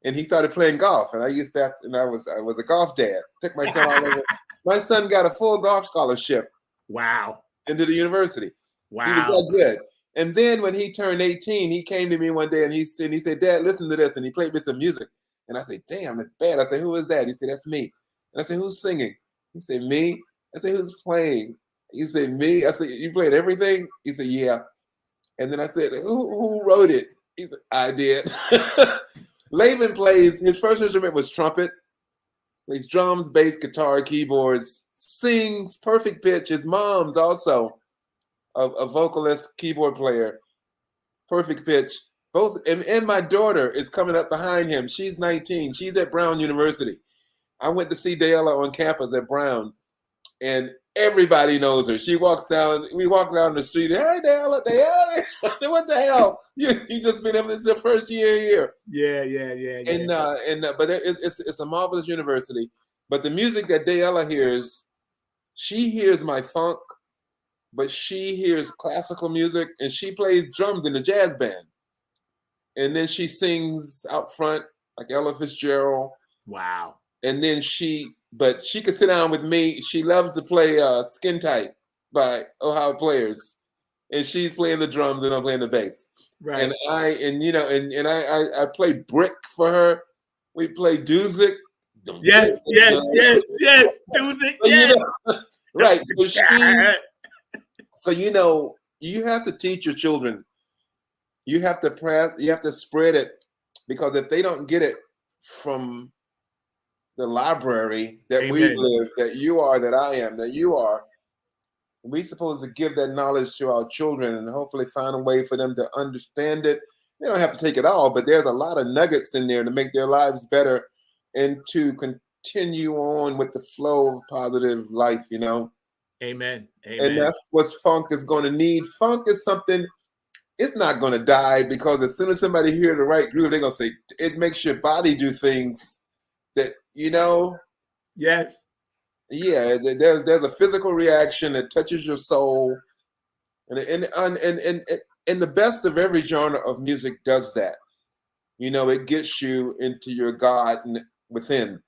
and he started playing golf. And I used that, and I was a golf dad. Took my son all over. My son got a full golf scholarship. Wow. Into the university. Wow. He was that good. And then when he turned 18, he came to me one day and he said, "Dad, listen to this." And he played me some music. And I said, "Damn, that's bad." I said, "Who is that?" He said, "That's me." And I said, "Who's singing?" He said, "Me." I said, "Who's playing?" He said, "Me." I said, "You played everything?" He said, "Yeah." And then I said, Who wrote it?" He said, "I did." Laven plays, his first instrument was trumpet, plays drums, bass, guitar, keyboards, sings perfect pitch. His mom's also a vocalist, keyboard player, perfect pitch. Both, and my daughter is coming up behind him. She's 19. She's at Brown University. I went to see Dayella on campus at Brown, and everybody knows her. We walk down the street. "Hey, Dayella." I said, "What the hell? You just been up. It's your first year here." Yeah. But it's a marvelous university. But the music that Dayella hears, she hears my funk, but she hears classical music, and she plays drums in a jazz band. And then she sings out front like Ella Fitzgerald. Wow. And then she could sit down with me. She loves to play Skin Tight by Ohio Players. And she's playing the drums and I'm playing the bass. Right. And I play brick for her. We play Duzik. Yes. Duzik, yes. Right. So you have to teach your children. You have to spread it, because if they don't get it from the library that Amen. we live, that you are, that I am, that you are, we're supposed to give that knowledge to our children and hopefully find a way for them to understand it. They don't have to take it all, but there's a lot of nuggets in there to make their lives better and to continue on with the flow of positive life, Amen. And that's what funk is going to need. Funk is something, it's not going to die, because as soon as somebody hears the right groove, they're going to say, it makes your body do things that, Yes. Yeah, there's a physical reaction that touches your soul. And the best of every genre of music does that. It gets you into your God within.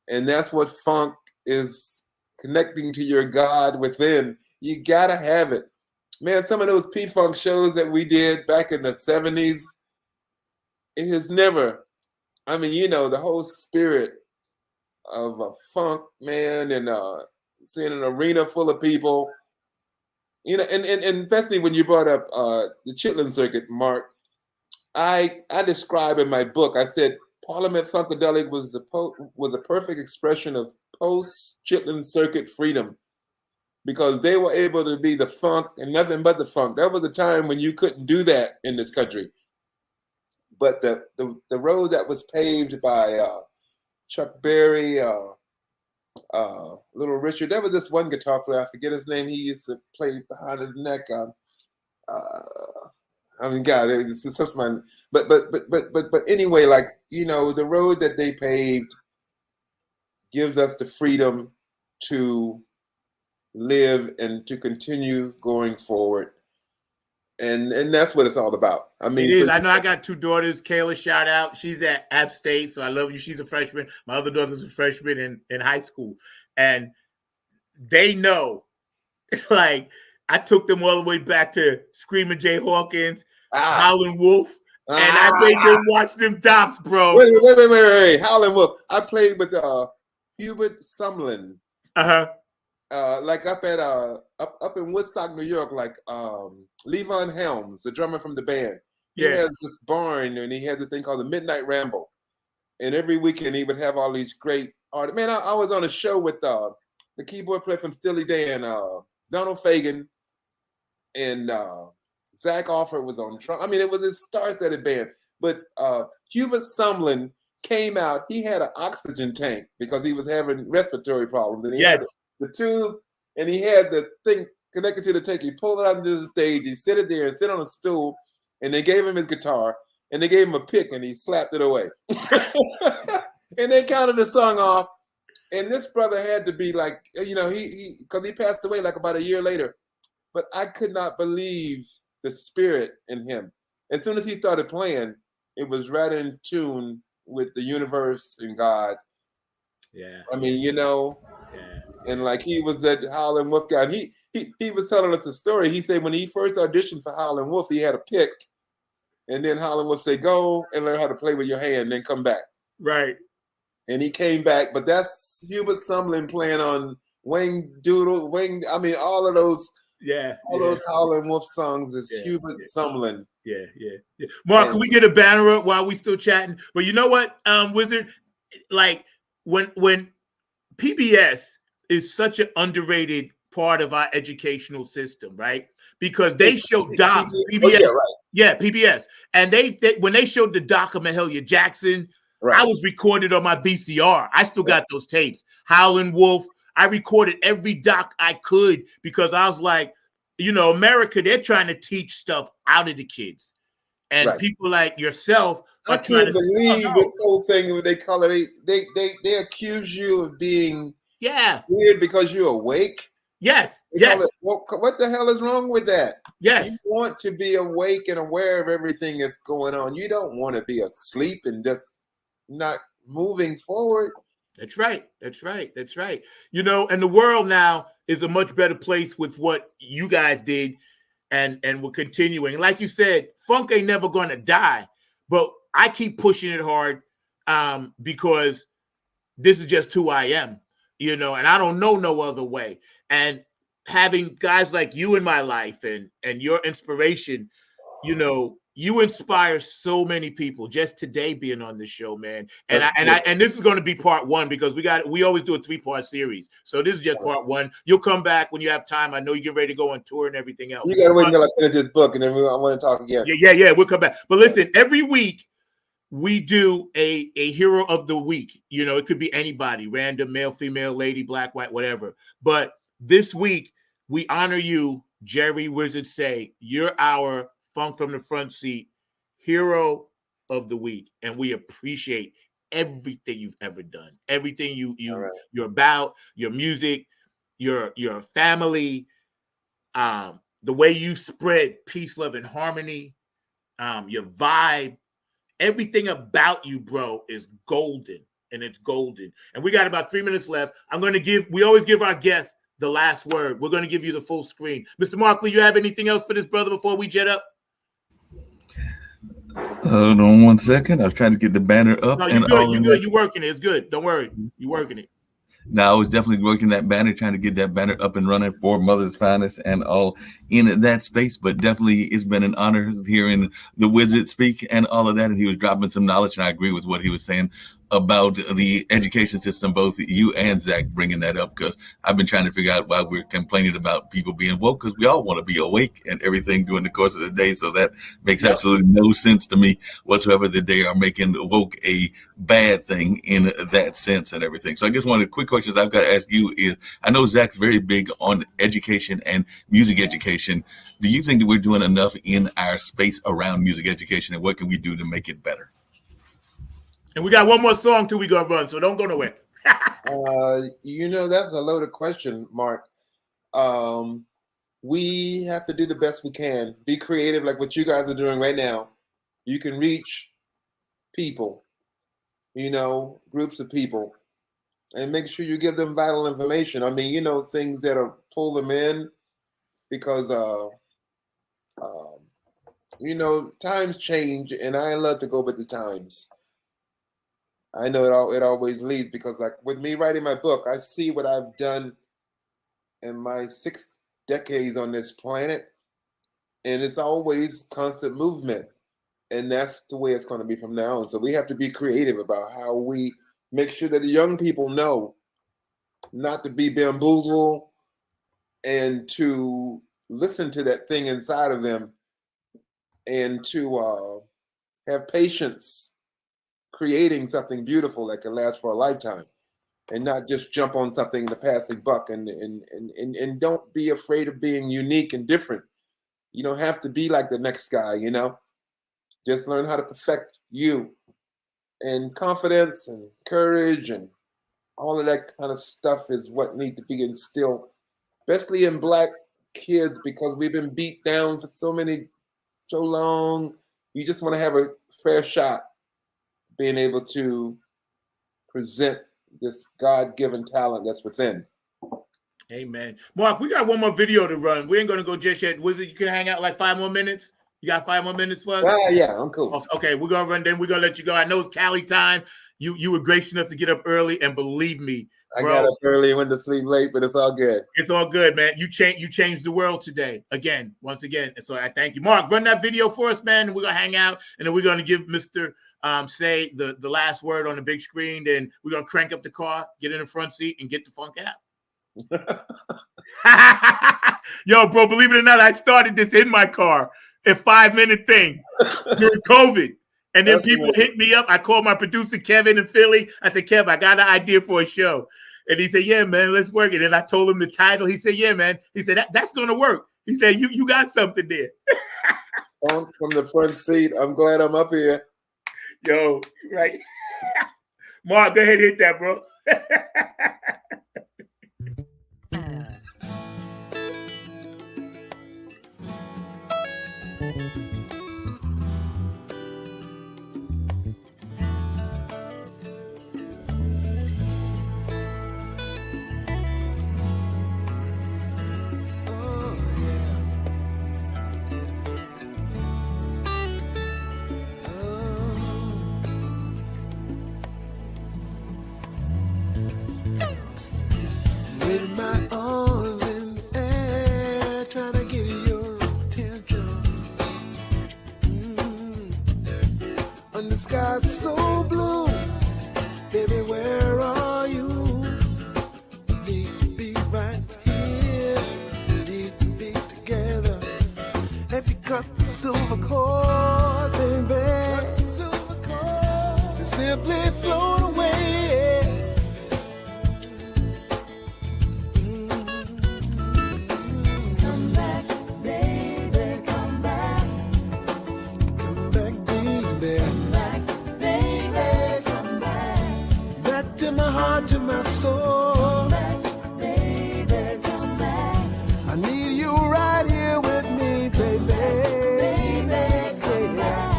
And that's what funk is, connecting to your God within. You got to have it. Man, some of those P-Funk shows that we did back in the 70s, it has never, the whole spirit of a funk, man, and seeing an arena full of people, and especially when you brought up the Chitlin Circuit, Mark, I describe in my book, I said Parliament Funkadelic was a perfect expression of post-Chitlin Circuit freedom, because they were able to be the funk and nothing but the funk. That was a time when you couldn't do that in this country. But the road that was paved by Chuck Berry, Little Richard, there was this one guitar player, I forget his name, he used to play behind his neck. God, it's just my, but anyway, the road that they paved gives us the freedom to live and to continue going forward. And that's what it's all about. It is. I know I got 2 daughters. Kayla, shout out. She's at App State, so I love you. She's a freshman. My other daughter's a freshman in high school. And they know, I took them all the way back to Screaming Jay Hawkins, Howlin' Wolf, and I made them watch them docs, bro. Wait. Howlin' Wolf. I played with Hubert Sumlin. Up in Woodstock, New York, Levon Helms, the drummer from the band. He has this barn, and he has a thing called the Midnight Ramble. And every weekend he would have all these great artists. Man, I was on a show with the keyboard player from Steely Dan, Donald Fagen, and Zach Offer was on drum. It was a star-studded band. But Hubert Sumlin came out. He had an oxygen tank because he was having respiratory problems, and he Yes. had the tube, and he had the thing connected to the tank. He pulled it out into the stage. He set it there and sit on a stool, and they gave him his guitar, and they gave him a pick, and he slapped it away. And they counted the song off. And this brother had to be like, you know, he because he passed away like about a year later. But I could not believe the spirit in him. As soon as he started playing, it was right in tune with the universe and God. Yeah. I mean, you know, Yeah. and like he was at Howlin' Wolf guy. And he was telling us a story. He said when he first auditioned for Howlin' Wolf, he had a pick. And then Howlin' Wolf said, go and learn how to play with your hand, then come back. Right. And he came back, but that's Hubert Sumlin playing on Wayne Doodle, I mean, all of those, those Howlin' Wolf songs is Hubert Sumlin. Yeah. Mark, can we get a banner up while we still chatting? But you know what, Wizard, like when PBS is such an underrated part of our educational system, right? Because they show docs, PBS, PBS, and they when they showed the doc of Mahalia Jackson. Right. I was recorded on my VCR. I still got those tapes. Howlin' Wolf. I recorded every doc I could because I was like, you know, America, they're trying to teach stuff out of the kids. And people like yourself are trying to believe this whole thing they call it. They accuse you of being weird because you're awake. Yes. What the hell is wrong with that? Yes. You want to be awake and aware of everything that's going on. You don't want to be asleep and just not moving forward. That's right. You know, and the world now is a much better place with what you guys did, and we're continuing. Like you said, funk ain't never gonna die, but I keep pushing it hard because this is just who I am, you know, and I don't know no other way. And having guys like you in my life and your inspiration, you know, you inspire so many people just today being on this show, man. And this is going to be part one because we always do a 3-part series. So this is just part one. You'll come back when you have time. I know you get ready to go on tour and everything else. You got to wait until I finish this book and then I want to talk again. Yeah. We'll come back. But listen, every week we do a hero of the week. You know, it could be anybody, random, male, female, lady, black, white, whatever. But this week we honor you, Jerry Wizard Say. You're our Funk from the Front Seat hero of the week, and we appreciate everything you've ever done, everything you're about, your music, your family, the way you spread peace, love, and harmony, your vibe, everything about you, bro, is golden, and it's golden. And we got about 3 minutes left. We always give our guests the last word. We're going to give you the full screen. Mr. Markley, you have anything else for this brother before we jet up? Hold on 1 second. I was trying to get the banner up. No, you're good. You're good. You're working it. It's good. Don't worry. You're working it. No, I was definitely working that banner, trying to get that banner up and running for Mother's Finest and all in that space. But definitely it's been an honor hearing the Wizard speak and all of that. And he was dropping some knowledge. And I agree with what he was saying about the education system, both you and Zach bringing that up, because I've been trying to figure out why we're complaining about people being woke, because we all want to be awake and everything during the course of the day. So that makes absolutely no sense to me whatsoever that they are making woke a bad thing in that sense and everything. So I guess one of the quick questions I've got to ask you is, I know Zach's very big on education and music education. Do you think that we're doing enough in our space around music education, and what can we do to make it better? And we got one more song till we go run, so don't go nowhere. You know, that's a loaded question, Mark. We have to do the best we can. Be creative, like what you guys are doing right now. You can reach people, you know, groups of people, and make sure you give them vital information. I mean, you know, things that'll pull them in, because, you know, times change, and I love to go with the times. I know it always leads, because like with me writing my book, I see what I've done in my 6 decades on this planet, and it's always constant movement, and that's the way it's going to be from now on. So we have to be creative about how we make sure that the young people know not to be bamboozled and to listen to that thing inside of them, and to have patience, creating something beautiful that can last for a lifetime, and not just jump on something in the passing buck. And don't be afraid of being unique and different. You don't have to be like the next guy, you know. Just learn how to perfect you. And confidence and courage and all of that kind of stuff is what needs to be instilled, especially in Black kids, because we've been beat down for so long. You just want to have a fair shot being able to present this God-given talent that's within. Amen. Mark, we got one more video to run. We ain't going to go just yet. Wizard, you can hang out like 5 more minutes? You got 5 more minutes for us? Yeah, I'm cool. Okay, we're going to run, then we're going to let you go. I know it's Cali time. You were gracious enough to get up early, and believe me, bro, I got up early and went to sleep late, but it's all good. It's all good, man. You changed the world today. Once again. And so I thank you. Mark, run that video for us, man, and we're going to hang out, and then we're going to give Mr. Say the last word on the big screen, then we're going to crank up the car, get in the front seat, and get the funk out. Yo, bro, believe it or not, I started this in my car, a 5-minute thing during COVID. And then people hit me up. I called my producer, Kevin, in Philly. I said, Kev, I got an idea for a show. And he said, yeah, man, let's work it. And I told him the title. He said, yeah, man. He said, that's going to work. He said, you got something there. From the front seat. I'm glad I'm up here. Yo, right. Mark, go ahead and hit that, bro. With my arms in the air, trying to get your attention. And the sky's so blue, baby, where are you? We need to be right here, we need to be together. Have you cut the silver cord, baby? Cut the silver cord and simply float away. To my soul, come back, baby, come back. I need you right here with me, baby, baby, come back.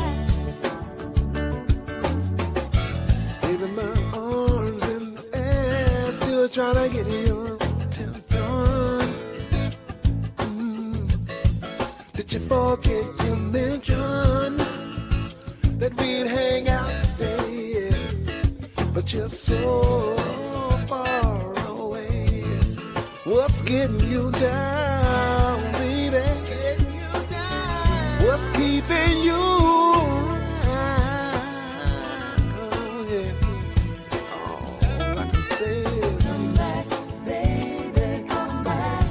Baby, my arms in the air, still trying to get your attention. Did you forget you mentioned that we'd hang out today? But you're so far away. What's getting you down, baby? What's getting you down? What's keeping you around? Oh, yeah. All I can say is come back, baby, come back.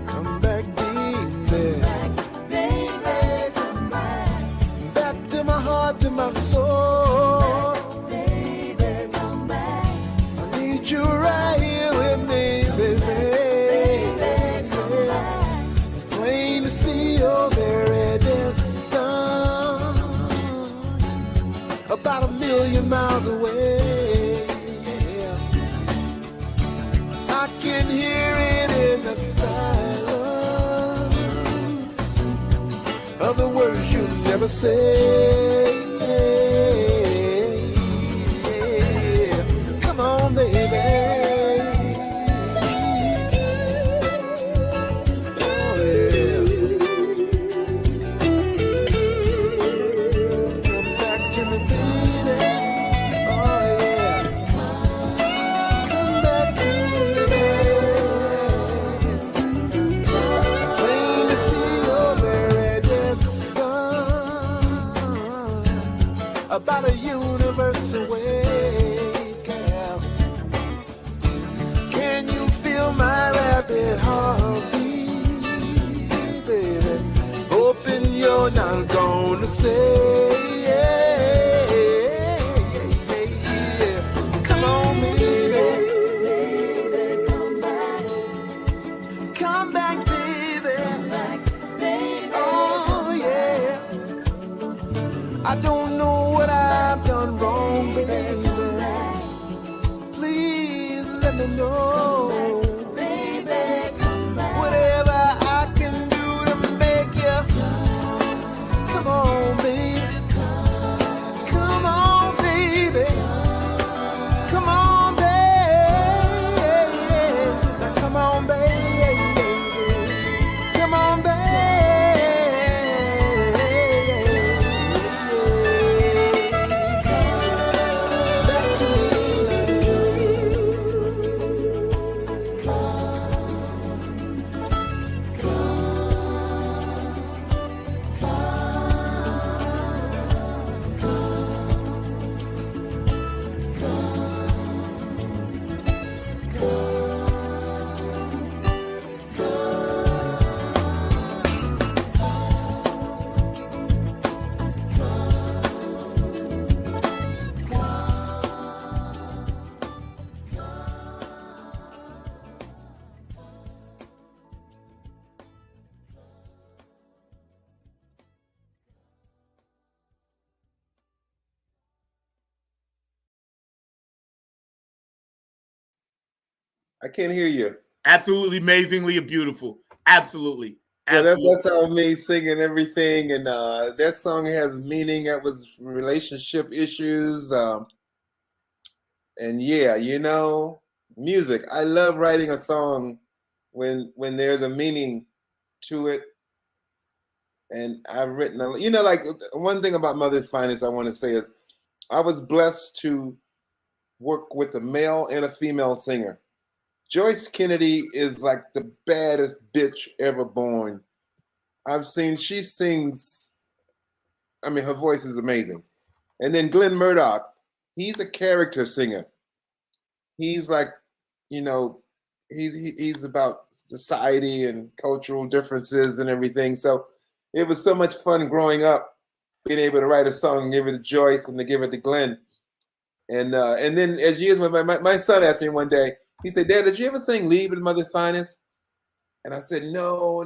Come back, baby. Come back, baby, come back. Back to my heart, to my soul. You right here with me, baby. It's plain to see you're very distant, about 1,000,000 miles away. I can hear it in the silence of the words you never say. Baby, oh yeah. Come back to me, baby. Oh yeah. Come back to me, baby. Plain to see you're very distant, about a universe away. My rapid heartbeat, baby, hoping you're not gonna stay. I don't know what I've done wrong, baby. Please let me know. Whatever I can do to make you come on, baby. Come on, baby. Come on, baby. Now come on, baby. Come on, baby. Back to me. I can't hear you. Absolutely amazingly beautiful. Absolutely. Yeah, Absolutely. that's how me singing everything, and that song has meaning. That was relationship issues, and yeah, you know, music. I love writing a song when there's a meaning to it, and I've written, you know, like one thing about Mother's Finest I want to say is I was blessed to work with a male and a female singer. Joyce Kennedy is like the baddest bitch ever born. She sings, I mean, her voice is amazing. And then Glenn Murdoch, he's a character singer. He's like, you know, he's about society and cultural differences and everything. So it was so much fun growing up, being able to write a song and give it to Joyce and to give it to Glenn. And then as years went by, my son asked me one day, he said, "Dad, did you ever sing Leave in Mother's Finest?" And I said, no.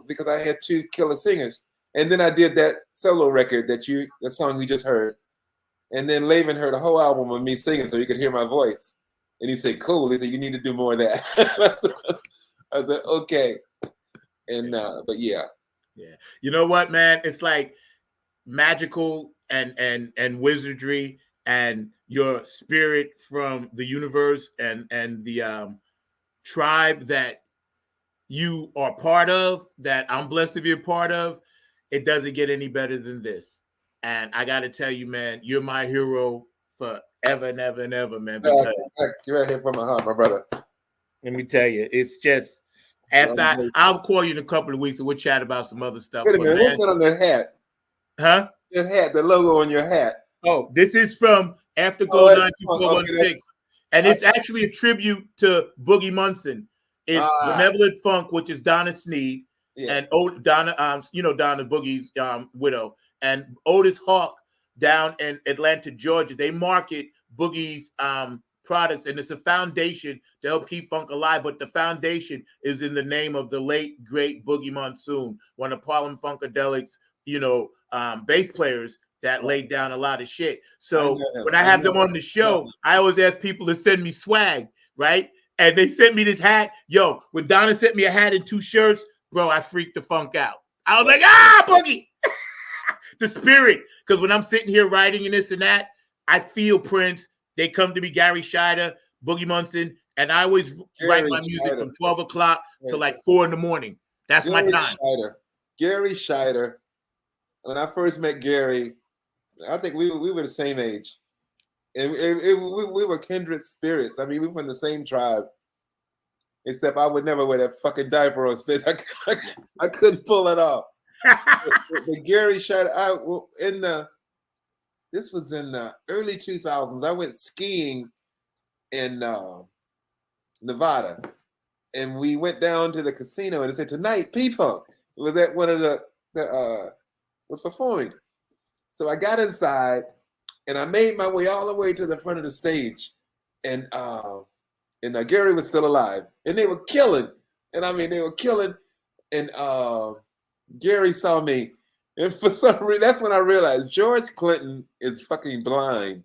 Because I had two killer singers. And then I did that solo record the song you just heard. And then Laven heard a whole album of me singing so he could hear my voice. And he said, cool. He said, you need to do more of that. I said, okay. And, but yeah. Yeah. You know what, man? It's like magical and wizardry and your spirit from the universe and the tribe that you are part of, that I'm blessed to be a part of. It doesn't get any better than this. And I got to tell you, man, you're my hero forever and ever and ever, man. Because you're right here from my heart, my brother. Let me tell you, it's just after I'll call you in a couple of weeks and we'll chat about some other stuff. Wait a minute, what's that on their hat? Huh? That hat, the logo on your hat. Oh, this is from Afterglow 9416. And it's actually a tribute to Boogie Munson. It's Benevolent Funk, which is Donna Sneed, and Donna, Donna Boogie's widow, and Otis Hawk down in Atlanta, Georgia. They market Boogie's products, and it's a foundation to help keep funk alive. But the foundation is in the name of the late great Boogie Monsoon, one of Harlem Funkadelic's, bass players that laid down a lot of shit. So when I have them on the show, I always ask people to send me swag, right? And they sent me this hat. Yo, when Donna sent me a hat and 2 shirts, bro, I freaked the funk out. I was like, Boogie. The spirit. Because when I'm sitting here writing and this and that, I feel Prince. They come to me, Gary Scheider, Boogie Munson, and I always write my music from 12 o'clock to like 4 in the morning. That's my time. Gary Scheider. When I first met Gary, I think we were the same age. And we were kindred spirits. I mean, we were from the same tribe. Except I would never wear that fucking diaper on stage. I couldn't pull it off. But Gary Scheider, this was in the early 2000s. I went skiing in Nevada. And we went down to the casino and it said, tonight, P-Funk. It was at one of was performing. So I got inside and I made my way all the way to the front of the stage. And Gary was still alive. And they were killing. And I mean, they were killing. And Gary saw me And for some reason, that's when I realized George Clinton is fucking blind.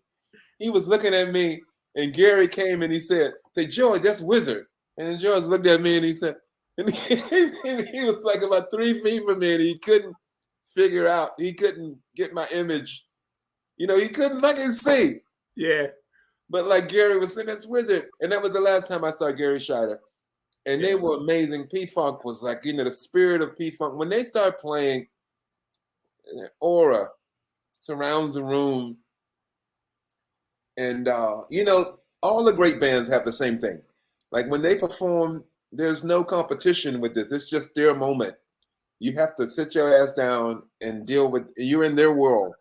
He was looking at me, and Gary came and he said, "Say, George, that's Wyzard." And then George looked at me and he said, and he was like about 3 feet from me, and he couldn't figure out, he couldn't get my image. You know, he couldn't fucking see. Yeah. But like Gary was saying, that's Wyzard. And that was the last time I saw Gary Scheider. And they were amazing. P-Funk was like, the spirit of P-Funk. When they start playing, an aura surrounds the room. And, all the great bands have the same thing. Like when they perform, there's no competition with this. It's just their moment. You have to sit your ass down and deal with, you're in their world.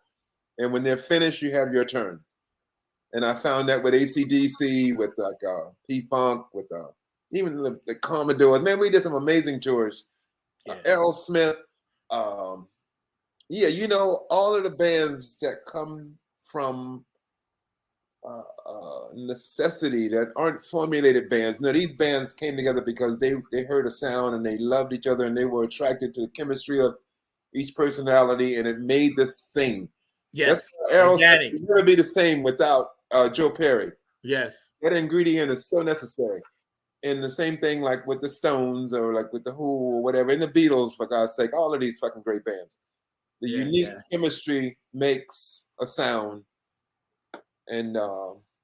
And when they're finished, you have your turn. And I found that with AC/DC, with like P-Funk, with even the Commodores. Man, we did some amazing tours. Aerosmith. All of the bands that come from necessity, that aren't formulated bands. These bands came together because they heard a sound and they loved each other and they were attracted to the chemistry of each personality, and it made this thing. Yes. Aerosmith would never be the same without Joe Perry. Yes. That ingredient is so necessary. And the same thing like with the Stones or like with the Who or whatever, and the Beatles, for God's sake, all of these fucking great bands. The unique chemistry makes a sound. And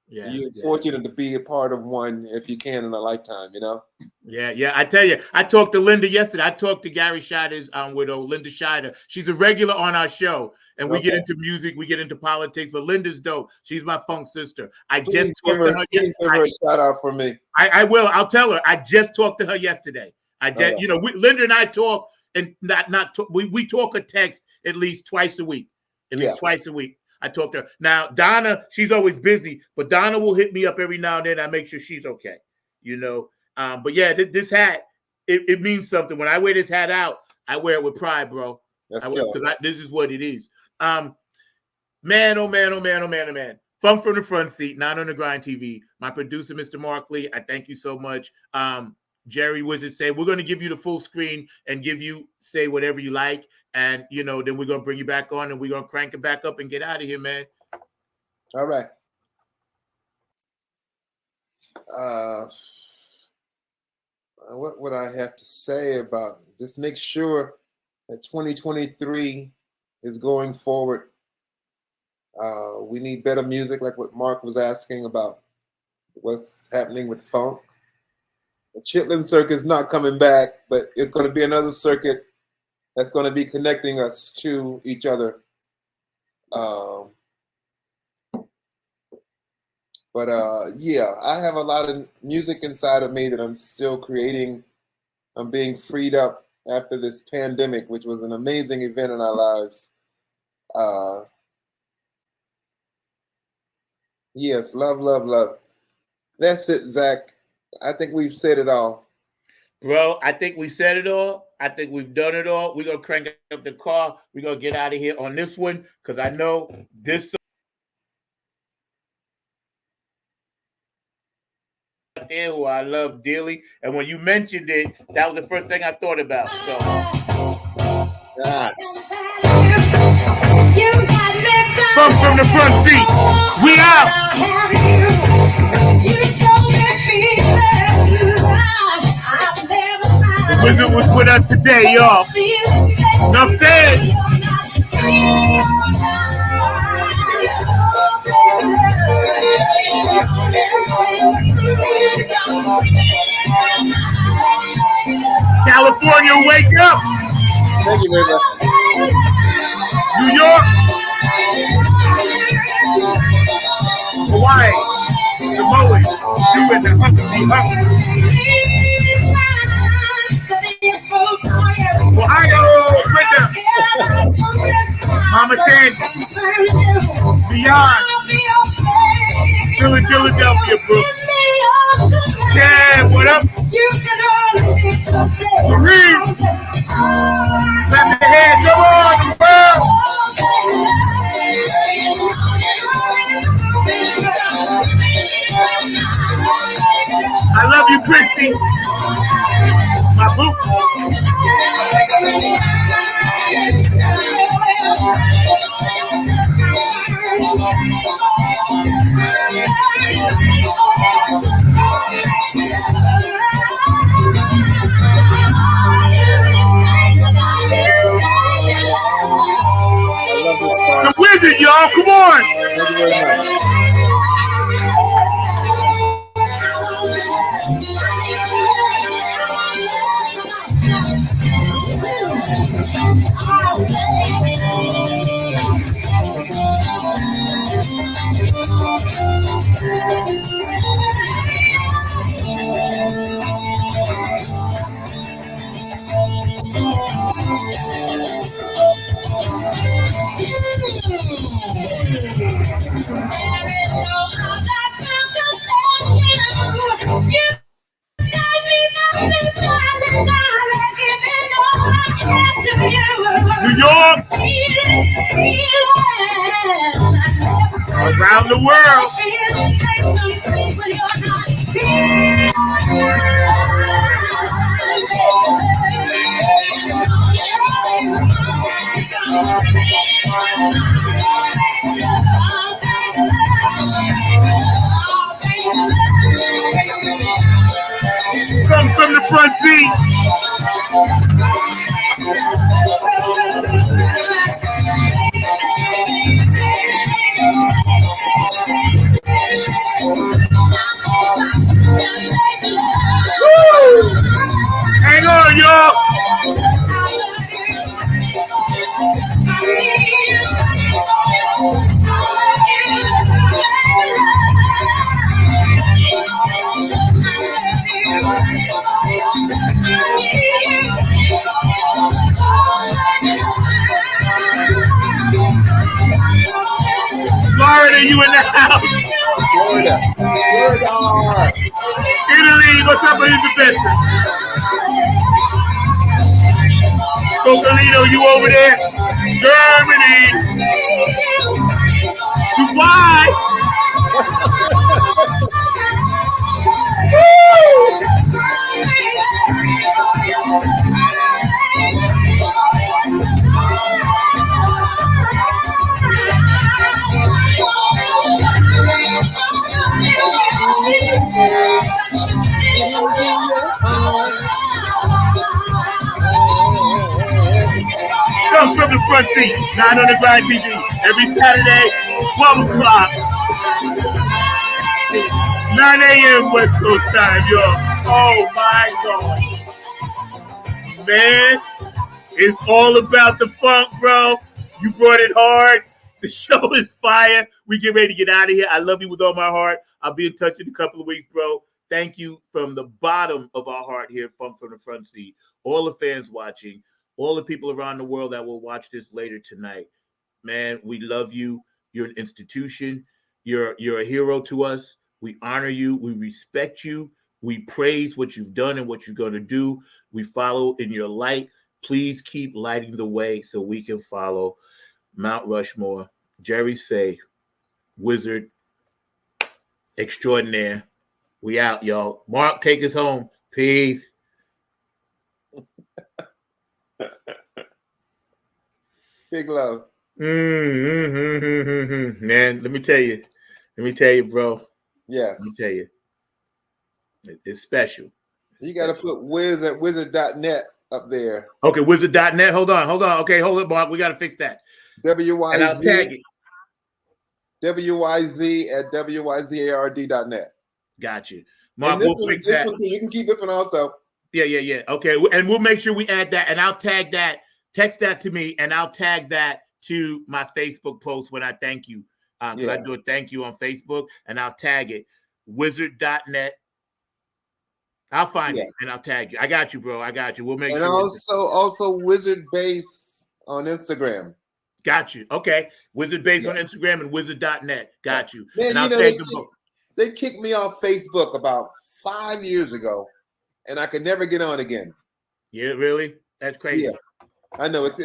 you're fortunate to be a part of one if you can in a lifetime, Yeah. I tell you, I talked to Linda yesterday. I talked to Gary Scheider's widow, Linda Scheider. She's a regular on our show, and we get into music, we get into politics. But Linda's dope. She's my funk sister. Just talked to her. Give her a shout out for me. I will. I'll tell her. I just talked to her yesterday. Linda and I talk, and we talk or text at least twice a week. Twice a week. I talk to her. Now, Donna, she's always busy, but Donna will hit me up every now and then. I make sure she's okay, But yeah, this hat, it means something. When I wear this hat out, I wear it with pride, bro. Because this is what it is. Man, oh man, oh man, oh man, oh man. Funk from the Front Seat, Not on the Grind TV. My producer, Mr. Mark Lee, I thank you so much. Jerry Wizard said, we're going to give you the full screen and say whatever you like. And, then we're going to bring you back on and we're going to crank it back up and get out of here, man. All right. What would I have to say about it? Just make sure that 2023 is going forward. We need better music, like what Mark was asking about what's happening with funk. The Chitlin circuit is not coming back, but it's going to be another circuit that's going to be connecting us to each other. I have a lot of music inside of me that I'm still creating. I'm being freed up after this pandemic, which was an amazing event in our lives. Yes, love, love, love. That's it, Zach. I think we've said it all. Bro, I think we said it all. I think we've done it all. We're going to crank up the car. We're going to get out of here on this one because I know this there who I love dearly. And when you mentioned it, that was the first thing I thought about. So, Funk from the Front Seat. We out. The Wizard was with us today, y'all. Enough said. California, wake up. Thank you very much. New York. Hawaii. Samoa. You and the hungry. Ohio, Britta, Mama Sandy, Beyond, Philadelphia, Brooks. Yeah, what up? Marie, clap your hands, come on, the world. I love you, Christy. My boo. Wizard, y'all. Come on. Thank you very much. New York. Around the world. Come from the front seat. Woo! Hang on, y'all. Florida, you in the house. Florida. Italy, what's up with the best? Cocolino, you over there? Germany. Dubai. Come from the front seat, 9 on the grind TV, every Saturday, 12 o'clock, 9 a.m. West Coast time, y'all. Oh my God. Man, it's all about the funk, bro. You brought it hard. The show is fire. We get ready to get out of here. I love you with all my heart. I'll be in touch in a couple of weeks, bro. Thank you from the bottom of our heart here, Funk from the Front Seat. All the fans watching, all the people around the world that will watch this later tonight. Man, we love you. You're an institution. You're a hero to us. We honor you. We respect you. We praise what you've done and what you're going to do. We follow in your light. Please keep lighting the way so we can follow Mount Rushmore. Jerry Say, Wizard extraordinaire. We out, y'all. Mark, take us home. Peace. Big love. Man, let me tell you, bro. Yes. Let me tell you. It's special. You got to put wizard.net up there. Okay, wizard.net. Hold on. Okay, hold it, Mark. We got to fix that. WYZ. And I'll tag it. WYZ at WYZARD.net. Got you. Mark, we'll fix that. You can keep this one also. Yeah. Okay, and we'll make sure we add that, and I'll tag that. Text that to me, and I'll tag that to my Facebook post when I thank you. Because I do a thank you on Facebook, and I'll tag it. Wizard.net. I'll find it, and I'll tag you. I got you, bro. I got you. We'll make sure. And also Wizard Base on Instagram. Got you. Okay. Wizard Base on Instagram and wizard.net. Got you. Man, and I'll tag them both. They kicked me off Facebook about 5 years ago, and I could never get on again. Yeah, really? That's crazy. Yeah, I know. It's